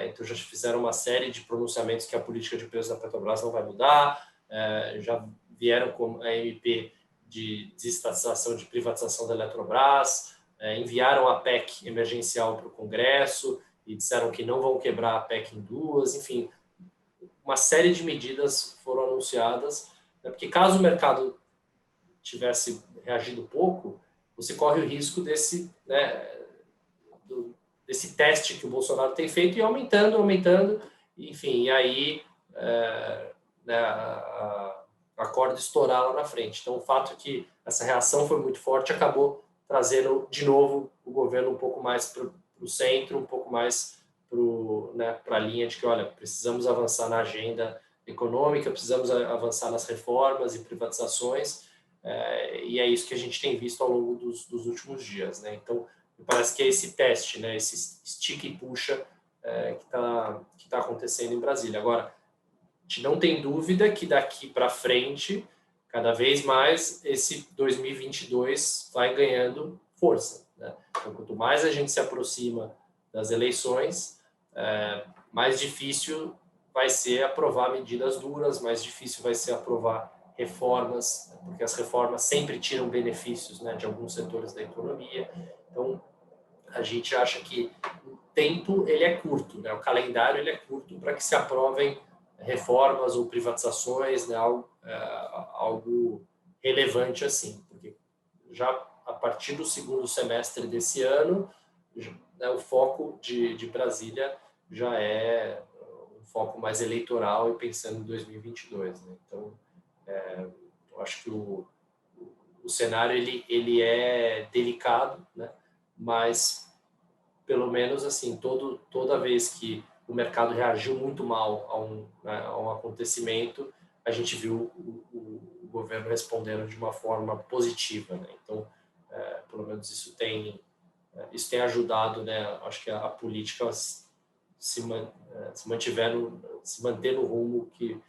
Speaker 2: Então já fizeram uma série de pronunciamentos que a política de preços da Petrobras não vai mudar, já vieram com a MP de desestatização, de privatização da Eletrobras, enviaram a PEC emergencial para o Congresso e disseram que não vão quebrar a PEC em duas, enfim, uma série de medidas foram anunciadas, né, porque caso o mercado tivesse reagido pouco, você corre o risco desse, né, desse teste que o Bolsonaro tem feito e aumentando, enfim, e aí né, a corda estourar lá na frente. Então, o fato é que essa reação foi muito forte acabou trazendo, de novo, o governo um pouco mais para o centro, um pouco mais para a linha de que, olha, precisamos avançar na agenda econômica, precisamos avançar nas reformas e privatizações, e é isso que a gente tem visto ao longo dos últimos dias, né? Então, me parece que é esse teste, né, esse estica e puxa que tá acontecendo em Brasília. Agora, a gente não tem dúvida que daqui para frente, cada vez mais, esse 2022 vai ganhando força, né? Então, quanto mais a gente se aproxima das eleições, mais difícil vai ser aprovar medidas duras, mais difícil vai ser aprovar reformas, porque as reformas sempre tiram benefícios, né, de alguns setores da economia. Então, a gente acha que o tempo ele é curto, né? O calendário ele é curto para que se aprovem reformas ou privatizações, né? Algo relevante assim, porque já a partir do segundo semestre desse ano, né, o foco de Brasília já é um foco mais eleitoral e pensando em 2022, né? Então, eu acho que o cenário ele é delicado, né? Mas pelo menos assim, toda vez que o mercado reagiu muito mal a um acontecimento, a gente viu o governo respondendo de uma forma positiva, né? Então, pelo menos isso tem ajudado, né? Acho que a política se manter no rumo que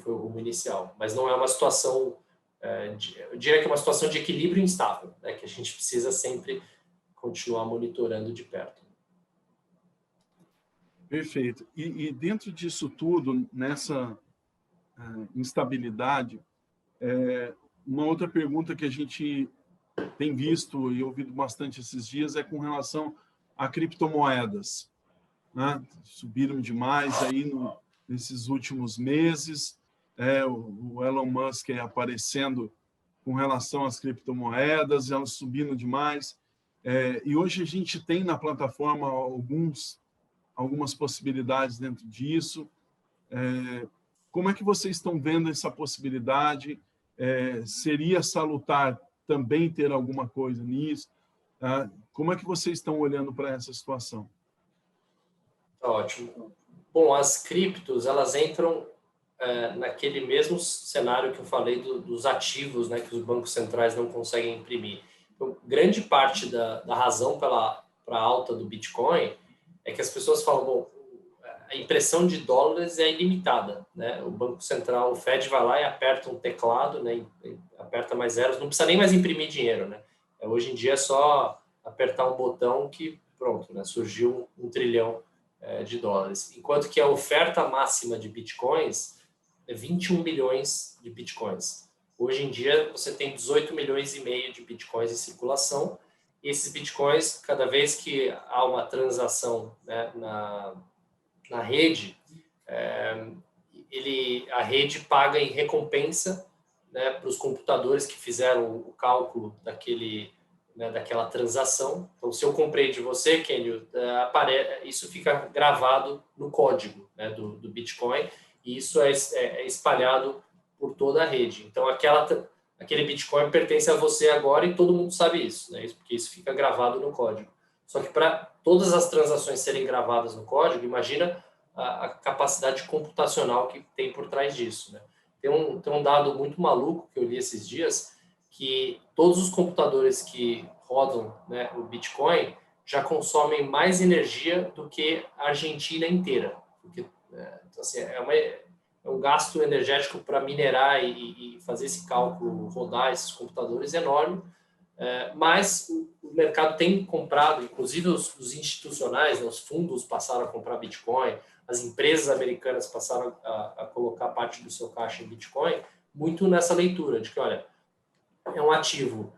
Speaker 2: foi o rumo inicial. Mas não é uma situação, eu diria que é uma situação de equilíbrio instável, né? Que a gente precisa sempre continuar monitorando de perto.
Speaker 1: Perfeito. E dentro disso tudo, nessa instabilidade, uma outra pergunta que a gente tem visto e ouvido bastante esses dias é com relação a criptomoedas, né? Subiram demais aí nesses últimos meses, o Elon Musk aparecendo com relação às criptomoedas, elas subindo demais, e hoje a gente tem na plataforma algumas possibilidades dentro disso. Como é que vocês estão vendo essa possibilidade? Seria salutar também ter alguma coisa nisso? Como é que vocês estão olhando para essa situação?
Speaker 2: Ótimo. Bom, as criptos, elas entram naquele mesmo cenário que eu falei dos ativos, né, que os bancos centrais não conseguem imprimir. Então, grande parte da razão para a alta do Bitcoin é que as pessoas falam, bom, a impressão de dólares é ilimitada, né? O Banco Central, o Fed, vai lá e aperta um teclado, né? Aperta mais zeros, não precisa nem mais imprimir dinheiro, né? Hoje em dia é só apertar um botão que, pronto, né? Surgiu 1 trilhão de dólares. Enquanto que a oferta máxima de bitcoins é 21 milhões de bitcoins. Hoje em dia, você tem 18 milhões e meio de bitcoins em circulação. E esses bitcoins, cada vez que há uma transação, né, na rede, a rede paga em recompensa, né, para os computadores que fizeram o cálculo daquela transação. Então, se eu comprei de você, Kenio, isso fica gravado no código, né, do Bitcoin, e isso é espalhado por toda a rede. Então, aquele Bitcoin pertence a você agora e todo mundo sabe isso, né, porque isso fica gravado no código. Só que para todas as transações serem gravadas no código, imagina a capacidade computacional que tem por trás disso, né? Tem um dado muito maluco que eu li esses dias, que todos os computadores que rodam, né, o Bitcoin já consomem mais energia do que a Argentina inteira. Porque, então, assim, é um gasto energético para minerar e fazer esse cálculo, rodar esses computadores enorme. Mas o mercado tem comprado, inclusive os institucionais, né, os fundos passaram a comprar Bitcoin, as empresas americanas passaram a colocar parte do seu caixa em Bitcoin, muito nessa leitura de que, olha, é um ativo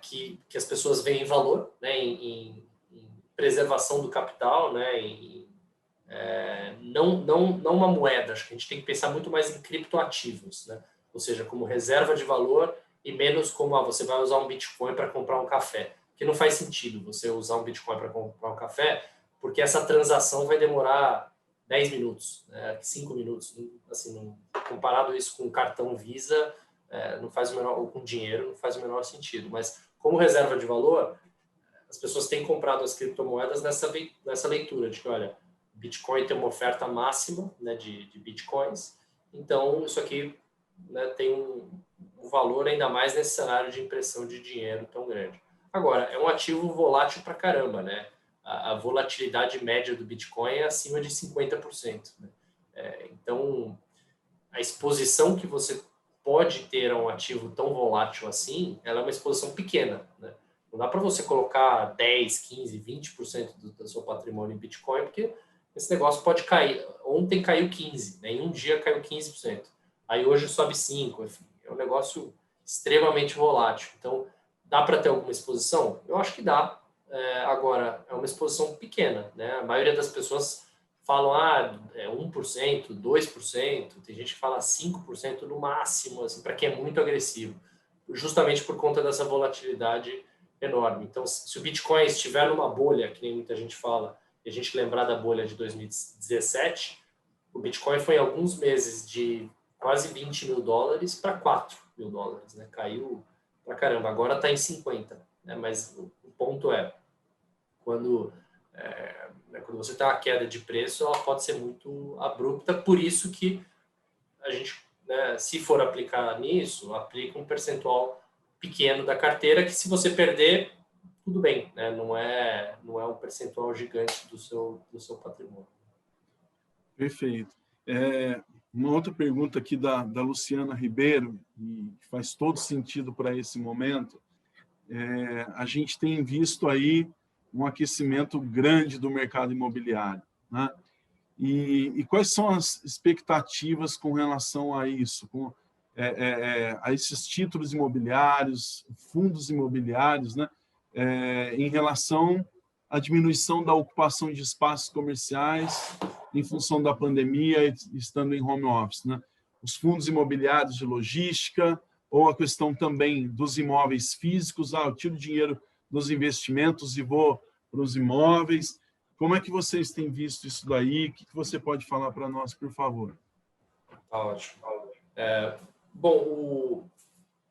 Speaker 2: que as pessoas veem valor, né, em preservação do capital, né, não uma moeda. Acho que a gente tem que pensar muito mais em criptoativos, né, ou seja, como reserva de valor e menos como você vai usar um Bitcoin para comprar um café, que não faz sentido você usar um Bitcoin para comprar um café, porque essa transação vai demorar 10 minutos, 5 minutos, assim, comparado isso com um cartão Visa, não faz o menor, ou com dinheiro, não faz o menor sentido. Mas como reserva de valor, as pessoas têm comprado as criptomoedas nessa leitura de que, olha, Bitcoin tem uma oferta máxima, né, de Bitcoins, então isso aqui, né, tem um valor ainda mais nesse cenário de impressão de dinheiro tão grande. Agora, é um ativo volátil pra caramba, né? A volatilidade média do Bitcoin é acima de 50%. Né? Então, a exposição que você pode ter a um ativo tão volátil assim, ela é uma exposição pequena. Né? Não dá para você colocar 10, 15, 20% do seu patrimônio em Bitcoin, porque esse negócio pode cair. Ontem caiu 15%, né? Em um dia caiu 15%. Aí hoje sobe 5%. Enfim, é um negócio extremamente volátil. Então, dá para ter alguma exposição? Eu acho que dá. Agora, é uma exposição pequena, né? A maioria das pessoas falam, 1%, 2%, tem gente que fala 5% no máximo, assim, para quem é muito agressivo, justamente por conta dessa volatilidade enorme. Então, se o Bitcoin estiver numa bolha, que nem muita gente fala, e a gente lembrar da bolha de 2017, o Bitcoin foi em alguns meses de quase 20 mil dólares para 4 mil dólares, né? Caiu pra caramba, agora está em 50, né? Mas o ponto quando você tem uma queda de preço, ela pode ser muito abrupta, por isso que a gente, né, se for aplicar nisso, aplica um percentual pequeno da carteira, que se você perder, tudo bem, né? Não é um percentual gigante do seu patrimônio.
Speaker 1: Perfeito. Uma outra pergunta aqui da Luciana Ribeiro, e faz todo sentido para esse momento. A gente tem visto aí um aquecimento grande do mercado imobiliário, né? E quais são as expectativas com relação a isso, a esses títulos imobiliários, fundos imobiliários, né? Em relação à diminuição da ocupação de espaços comerciais em função da pandemia, estando em home office, né? Os fundos imobiliários de logística, ou a questão também dos imóveis físicos, eu tiro dinheiro dos investimentos e vou para os imóveis. Como é que vocês têm visto isso daí? O que você pode falar para nós, por favor?
Speaker 2: Tá ótimo. Bom,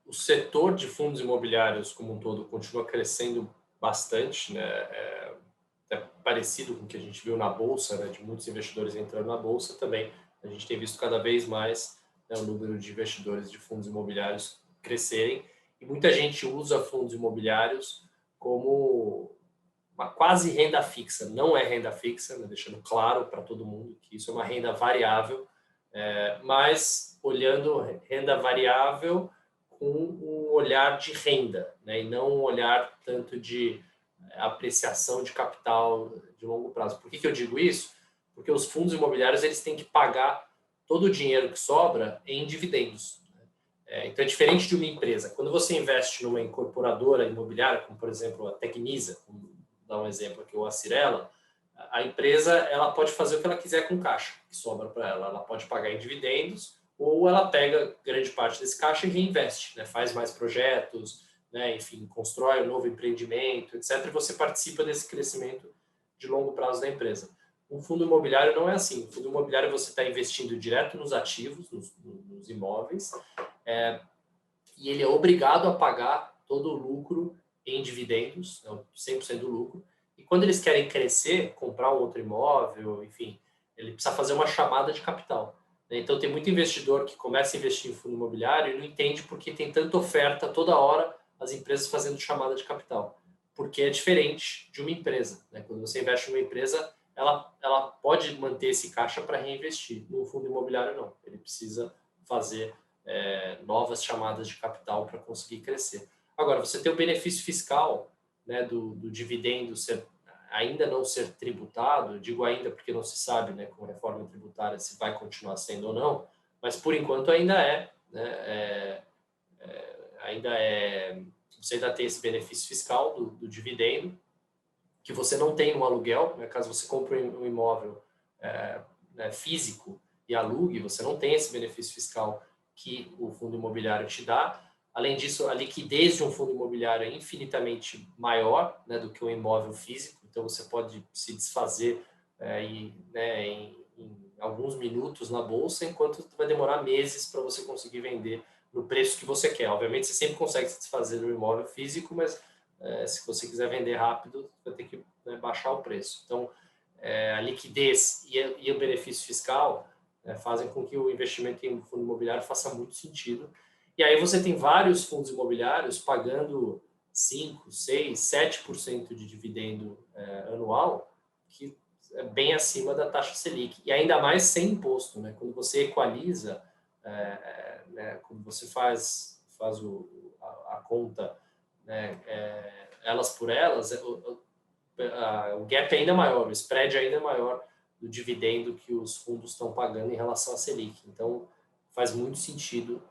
Speaker 2: o setor de fundos imobiliários como um todo continua crescendo bastante, né? É parecido com o que a gente viu na Bolsa, né? De muitos investidores entrando na Bolsa também. A gente tem visto cada vez mais, né, o número de investidores de fundos imobiliários crescerem, e muita gente usa fundos imobiliários como uma quase renda fixa. Não é renda fixa, né? Deixando claro para todo mundo que isso é uma renda variável, mas olhando renda variável com um olhar de renda, né? E não um olhar tanto de apreciação de capital de longo prazo. Por que eu digo isso? Porque os fundos imobiliários eles têm que pagar todo o dinheiro que sobra em dividendos. Então, é diferente de uma empresa. Quando você investe numa incorporadora imobiliária, como, por exemplo, a Tecnisa, vou dar um exemplo aqui, ou a Cirela, a empresa ela pode fazer o que ela quiser com o caixa que sobra para ela. Ela pode pagar em dividendos ou ela pega grande parte desse caixa e reinveste, né? Faz mais projetos, né? Enfim, constrói um novo empreendimento, etc. E você participa desse crescimento de longo prazo da empresa. Um fundo imobiliário não é assim. O fundo imobiliário você está investindo direto nos ativos, nos imóveis, e ele é obrigado a pagar todo o lucro em dividendos, 100% do lucro. E quando eles querem crescer, comprar um outro imóvel, enfim, ele precisa fazer uma chamada de capital. Então, tem muito investidor que começa a investir em fundo imobiliário e não entende porque tem tanta oferta toda hora, as empresas fazendo chamada de capital. Porque é diferente de uma empresa. Quando você investe em uma empresa, ela pode manter esse caixa para reinvestir. No fundo imobiliário, não. Ele precisa fazer novas chamadas de capital para conseguir crescer. Agora, você tem o benefício fiscal, né, do dividendo ainda não ser tributado, digo ainda porque não se sabe, né, com a reforma tributária se vai continuar sendo ou não, mas por enquanto ainda né, você ainda tem esse benefício fiscal do dividendo, que você não tem no aluguel, né, caso você compre um imóvel né, físico e alugue, você não tem esse benefício fiscal que o fundo imobiliário te dá. Além disso, a liquidez de um fundo imobiliário é infinitamente maior, né, do que um imóvel físico, então você pode se desfazer em alguns minutos na bolsa, enquanto vai demorar meses para você conseguir vender no preço que você quer. Obviamente, você sempre consegue se desfazer do imóvel físico, mas se você quiser vender rápido, vai ter que baixar o preço. Então, a liquidez e o benefício fiscal fazem com que o investimento em fundo imobiliário faça muito sentido. E aí você tem vários fundos imobiliários pagando 5%, 6%, 7% de dividendo anual, que é bem acima da taxa Selic. E ainda mais sem imposto. Né? Quando você equaliza, quando você faz a conta elas por elas, o gap é ainda maior, o spread é ainda maior do dividendo que os fundos estão pagando em relação à Selic. Então, faz muito sentido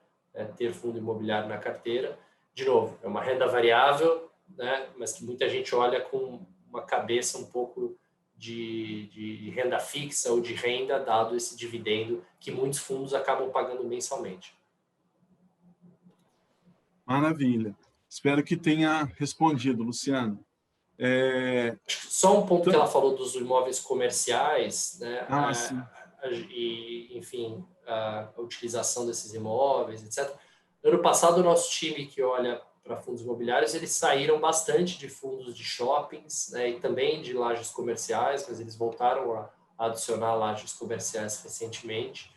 Speaker 2: ter fundo imobiliário na carteira. De novo, é uma renda variável, né, mas que muita gente olha com uma cabeça um pouco de renda fixa ou de renda, dado esse dividendo que muitos fundos acabam pagando mensalmente.
Speaker 1: Maravilha. Espero que tenha respondido, Luciano.
Speaker 2: Só um ponto que ela falou dos imóveis comerciais, né?
Speaker 1: Sim.
Speaker 2: E, enfim, a utilização desses imóveis, etc. No ano passado, o nosso time que olha para fundos imobiliários, eles saíram bastante de fundos de shoppings, né? E também de lajes comerciais, mas eles voltaram a adicionar lajes comerciais recentemente.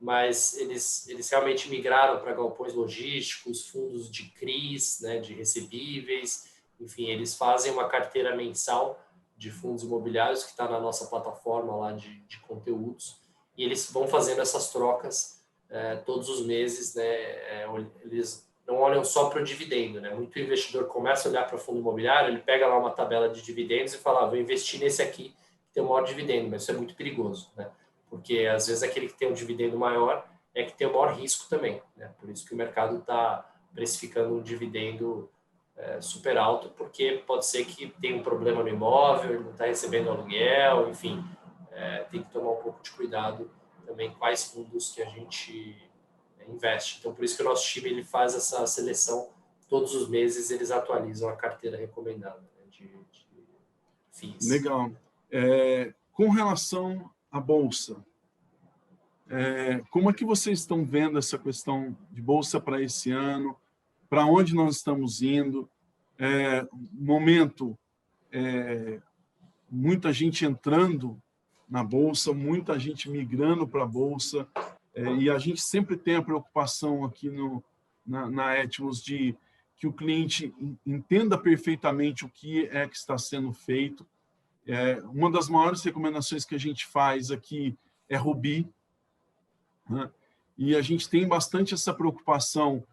Speaker 2: Mas eles realmente migraram para galpões logísticos, fundos de CRIs, né? De recebíveis. Enfim, eles fazem uma carteira mensal de fundos imobiliários que está na nossa plataforma lá de conteúdos, e eles vão fazendo essas trocas todos os meses, né? Eles não olham só para o dividendo, né? Muito investidor começa a olhar para o fundo imobiliário, ele pega lá uma tabela de dividendos e fala, vou investir nesse aqui que tem o maior dividendo, mas isso é muito perigoso, né? Porque às vezes aquele que tem um dividendo maior é que tem o maior risco também, né? Por isso que o mercado está precificando um dividendo super alto, porque pode ser que tenha um problema no imóvel, ele não está recebendo aluguel, enfim, tem que tomar um pouco de cuidado também quais fundos que a gente investe. Então, por isso que o nosso time ele faz essa seleção, todos os meses eles atualizam a carteira recomendada, né, de FIIs.
Speaker 1: Legal. Com relação à Bolsa, como é que vocês estão vendo essa questão de Bolsa para esse ano? Para onde nós estamos indo? Momento, muita gente entrando na Bolsa, muita gente migrando para a Bolsa, e a gente sempre tem a preocupação aqui na Etmos de que o cliente entenda perfeitamente o que é que está sendo feito. Uma das maiores recomendações que a gente faz aqui é Ruby, né? E a gente tem bastante essa preocupação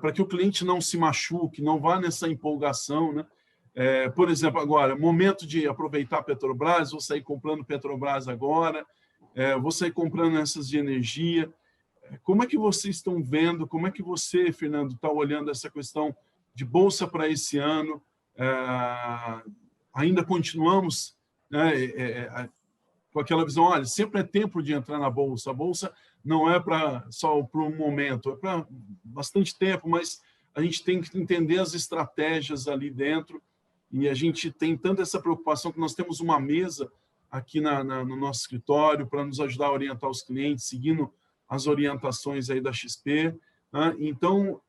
Speaker 1: para que o cliente não se machuque, não vá nessa empolgação, né? Por exemplo, agora, momento de aproveitar a Petrobras, vou sair comprando Petrobras agora, vou sair comprando essas de energia. Como é que vocês estão vendo, como é que você, Fernando, está olhando essa questão de bolsa para esse ano? Ainda continuamos, né, com aquela visão, olha, sempre é tempo de entrar na bolsa. A bolsa não é só para um momento, é para bastante tempo, mas a gente tem que entender as estratégias ali dentro e a gente tem tanta essa preocupação que nós temos uma mesa aqui no nosso escritório para nos ajudar a orientar os clientes, seguindo as orientações aí da XP. Né? Então,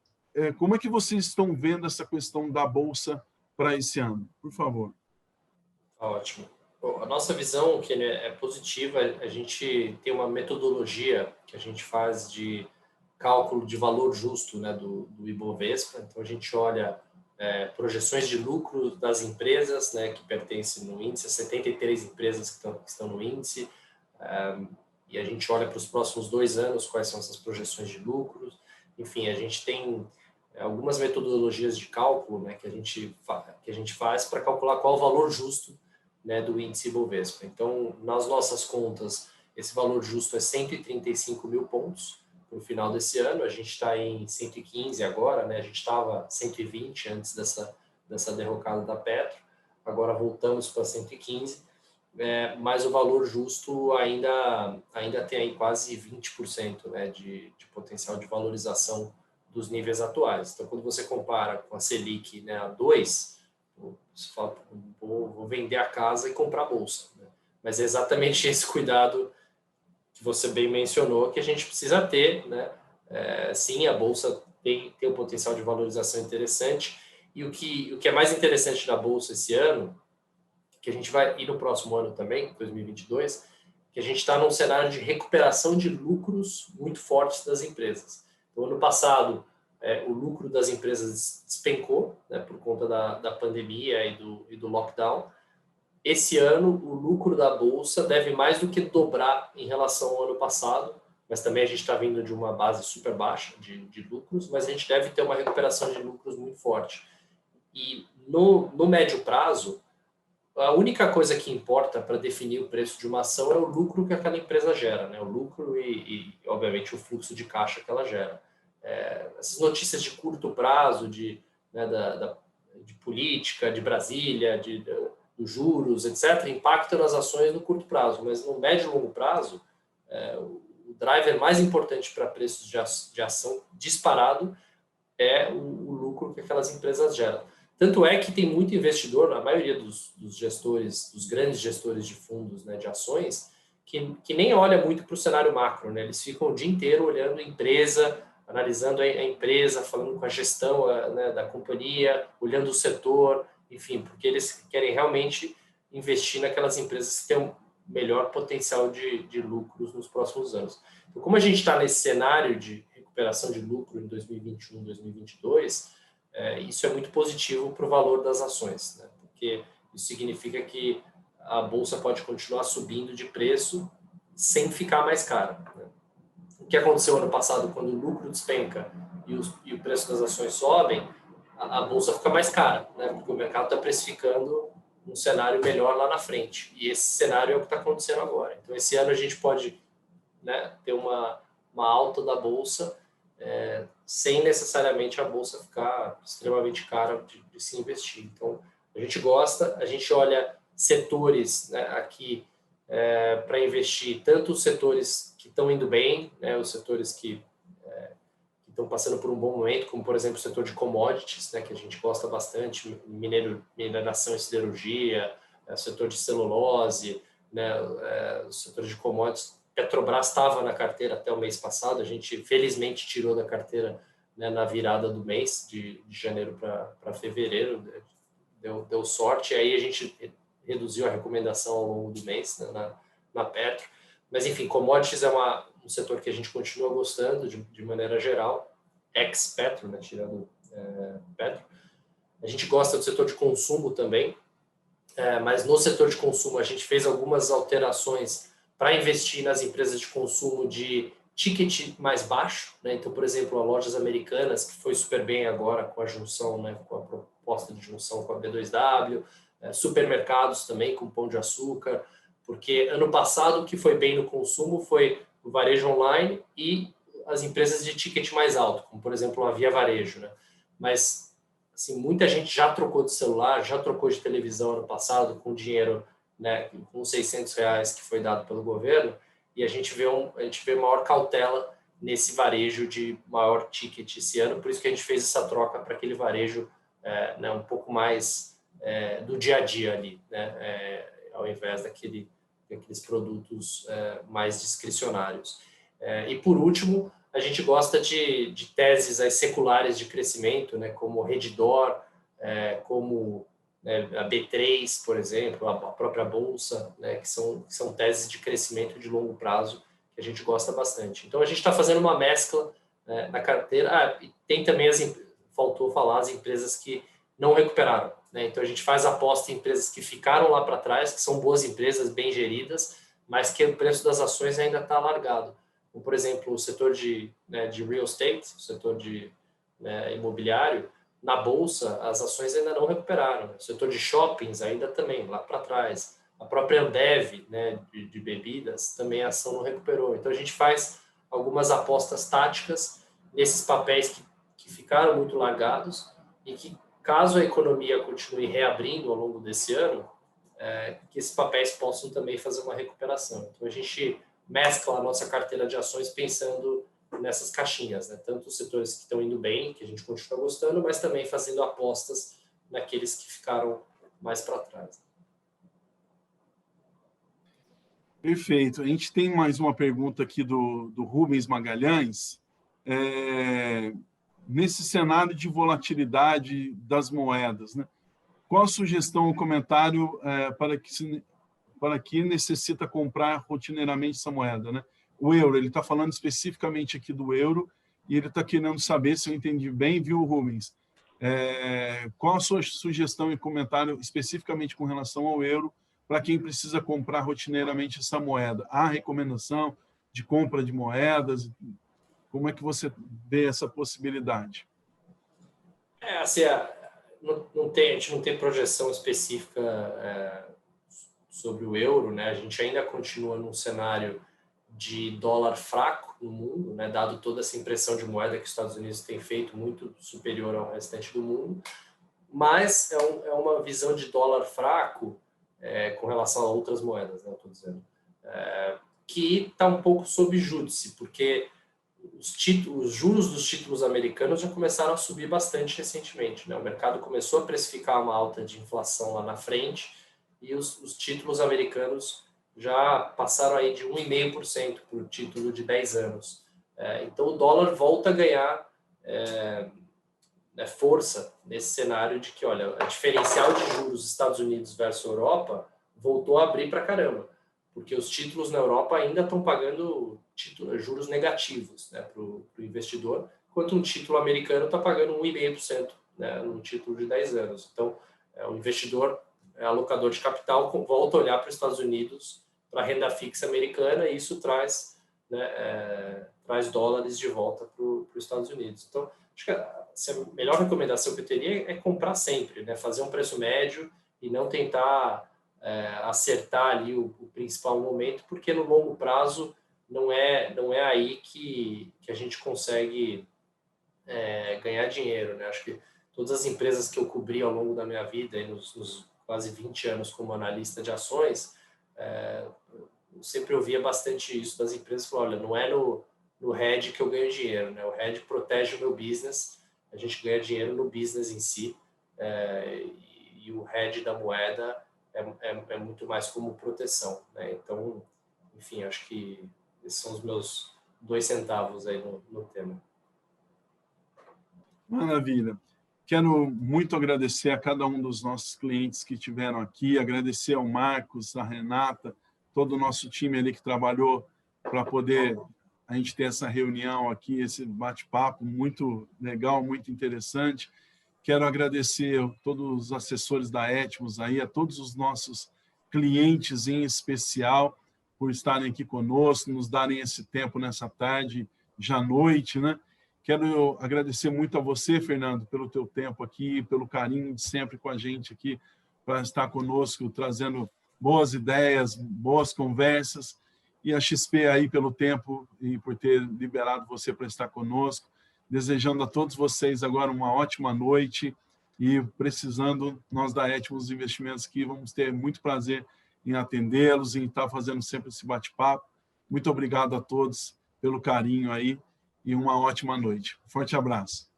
Speaker 1: como é que vocês estão vendo essa questão da bolsa para esse ano? Por favor.
Speaker 2: Ótimo. Bom, a nossa visão que é positiva, a gente tem uma metodologia que a gente faz de cálculo de valor justo, né, do Ibovespa. Então, a gente olha projeções de lucro das empresas, né, que pertencem no índice, 73 empresas que estão no índice, e a gente olha para os próximos 2 anos quais são essas projeções de lucros. Enfim, a gente tem algumas metodologias de cálculo, né, que a gente faz para calcular qual o valor justo, né, do índice Ibovespa. Então, nas nossas contas, esse valor justo é 135 mil pontos no final desse ano. A gente está em 115 agora, né? A gente estava 120 antes dessa derrocada da Petro. Agora voltamos para 115, mas o valor justo ainda tem aí quase 20%, né, de potencial de valorização dos níveis atuais. Então, quando você compara com a Selic, né, a 2, você fala, vou vender a casa e comprar a bolsa, né? Mas é exatamente esse cuidado que você bem mencionou que a gente precisa ter, né? Sim, a bolsa tem um potencial de valorização interessante, e o que é mais interessante da bolsa esse ano, que a gente vai ir no próximo ano também, 2022, que a gente está num cenário de recuperação de lucros muito fortes das empresas. Então, ano passado, o lucro das empresas despencou, né, por conta da pandemia e do lockdown. Esse ano, o lucro da Bolsa deve mais do que dobrar em relação ao ano passado, mas também a gente está vindo de uma base super baixa de lucros, mas a gente deve ter uma recuperação de lucros muito forte. E no médio prazo, a única coisa que importa para definir o preço de uma ação é o lucro que aquela empresa gera, né? O lucro e obviamente, o fluxo de caixa que ela gera. Essas notícias de curto prazo, de política, de Brasília, dos juros, etc., impactam nas ações no curto prazo, mas no médio e longo prazo, o driver mais importante para preços de ação disparado é o lucro que aquelas empresas geram. Tanto é que tem muito investidor, na maioria dos gestores, dos grandes gestores de fundos, né, de ações, que nem olha muito para o cenário macro, né? Eles ficam o dia inteiro olhando a empresa, analisando a empresa, falando com a gestão, né, da companhia, olhando o setor, enfim, porque eles querem realmente investir naquelas empresas que têm um melhor potencial de lucros nos próximos anos. Então, como a gente está nesse cenário de recuperação de lucro em 2021, 2022, isso é muito positivo para o valor das ações, né? Porque isso significa que a bolsa pode continuar subindo de preço sem ficar mais cara, né? O que aconteceu ano passado, quando o lucro despenca e o preço das ações sobem, a bolsa fica mais cara, né? Porque o mercado está precificando um cenário melhor lá na frente. E esse cenário é o que está acontecendo agora. Então, esse ano a gente pode, né, ter uma alta da bolsa, sem necessariamente a bolsa ficar extremamente cara de se investir. Então, a gente gosta, a gente olha setores, né, aqui para investir, tanto os setores que estão indo bem, né, os setores que estão passando por um bom momento, como, por exemplo, o setor de commodities, né, que a gente gosta bastante, mineração e siderurgia, setor de celulose, né, o setor de commodities. Petrobras estava na carteira até o mês passado, a gente felizmente tirou da carteira, né, na virada do mês, de janeiro para fevereiro, deu sorte, aí a gente reduziu a recomendação ao longo do mês, né, na Petro. Mas, enfim, commodities é um setor que a gente continua gostando de maneira geral, ex-Petro, né, tirando Pedro. A gente gosta do setor de consumo também, mas no setor de consumo a gente fez algumas alterações para investir nas empresas de consumo de ticket mais baixo, né? Então, por exemplo, a Lojas Americanas, que foi super bem agora com a junção, né, com a proposta de junção com a B2W, supermercados também com Pão de Açúcar, porque ano passado o que foi bem no consumo foi o varejo online e as empresas de ticket mais alto, como por exemplo a Via Varejo, né? Mas assim, muita gente já trocou de celular, já trocou de televisão ano passado com dinheiro, né, com R$600 que foi dado pelo governo, e a gente vê maior cautela nesse varejo de maior ticket esse ano, por isso que a gente fez essa troca para aquele varejo né, um pouco mais do dia a dia ali, né, ao invés daqueles produtos mais discricionários. E por último, a gente gosta de teses seculares de crescimento, né, como Redditor, como a B3, por exemplo, a própria Bolsa, né, que são teses de crescimento de longo prazo que a gente gosta bastante. Então, a gente está fazendo uma mescla na carteira. E tem também, faltou falar, as empresas que não recuperaram, né? Então, a gente faz aposta em empresas que ficaram lá para trás, que são boas empresas, bem geridas, mas que o preço das ações ainda está alargado. Como, por exemplo, o setor de real estate, o setor de imobiliário, na Bolsa, as ações ainda não recuperaram. O setor de shoppings ainda também, lá para trás. A própria Ambev, né, de bebidas, também a ação não recuperou. Então, a gente faz algumas apostas táticas nesses papéis que ficaram muito largados e que, caso a economia continue reabrindo ao longo desse ano, que esses papéis possam também fazer uma recuperação. Então, a gente mescla a nossa carteira de ações pensando nessas caixinhas, né? Tanto os setores que estão indo bem, que a gente continua gostando, mas também fazendo apostas naqueles que ficaram mais para trás.
Speaker 1: Perfeito. A gente tem mais uma pergunta aqui do Rubens Magalhães. Nesse cenário de volatilidade das moedas, né? Qual a sugestão ou comentário para que necessita comprar rotineiramente essa moeda, né? O euro, ele está falando especificamente aqui do euro e ele está querendo saber se eu entendi bem, viu, Rubens? Qual a sua sugestão e comentário especificamente com relação ao euro para quem precisa comprar rotineiramente essa moeda? Há recomendação de compra de moedas? Como é que você vê essa possibilidade?
Speaker 2: Assim, a gente não tem projeção específica sobre o euro, né? A gente ainda continua num cenário de dólar fraco no mundo, né? Dado toda essa impressão de moeda que os Estados Unidos têm feito, muito superior ao restante do mundo, mas é uma visão de dólar fraco com relação a outras moedas, né? Eu estou dizendo, que está um pouco sob júdice, porque os juros dos títulos americanos já começaram a subir bastante recentemente, né? O mercado começou a precificar uma alta de inflação lá na frente e os títulos americanos já passaram aí de 1,5% por título de 10 anos. Então, o dólar volta a ganhar força nesse cenário de que, olha, a diferencial de juros Estados Unidos versus Europa voltou a abrir para caramba, porque os títulos na Europa ainda estão pagando juros negativos, né, para o investidor, enquanto um título americano está pagando 1,5%, né, num título de 10 anos. Então, o investidor, alocador de capital, volta a olhar para os Estados Unidos, para a renda fixa americana, e isso traz dólares de volta para os Estados Unidos. Então, acho que a melhor recomendação que eu teria é comprar sempre, né, fazer um preço médio e não tentar acertar ali o principal momento, porque no longo prazo não é aí que a gente consegue ganhar dinheiro, né? Acho que todas as empresas que eu cobri ao longo da minha vida, nos quase 20 anos como analista de ações, eu sempre ouvia bastante isso das empresas, falando, olha, não é no hedge que eu ganho dinheiro, né? O hedge protege o meu business, a gente ganha dinheiro no business em si, e o hedge da moeda é muito mais como proteção, né? Então, enfim, acho que esses são os meus 2 centavos aí no tema.
Speaker 1: Maravilha. Quero muito agradecer a cada um dos nossos clientes que estiveram aqui, agradecer ao Marcos, a Renata, todo o nosso time ali que trabalhou para poder a gente ter essa reunião aqui, esse bate-papo muito legal, muito interessante. Quero agradecer a todos os assessores da Etmos, aí, a todos os nossos clientes em especial, por estarem aqui conosco, nos darem esse tempo nessa tarde, já à noite, né? Quero agradecer muito a você, Fernando, pelo teu tempo aqui, pelo carinho de sempre com a gente aqui, para estar conosco, trazendo boas ideias, boas conversas, e a XP aí pelo tempo e por ter liberado você para estar conosco, desejando a todos vocês agora uma ótima noite e precisando, nós da Etmos Investimentos aqui, vamos ter muito prazer em atendê-los e estar fazendo sempre esse bate-papo. Muito obrigado a todos pelo carinho aí e uma ótima noite. Forte abraço.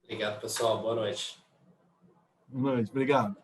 Speaker 2: Obrigado, pessoal. Boa noite.
Speaker 1: Boa noite. Obrigado.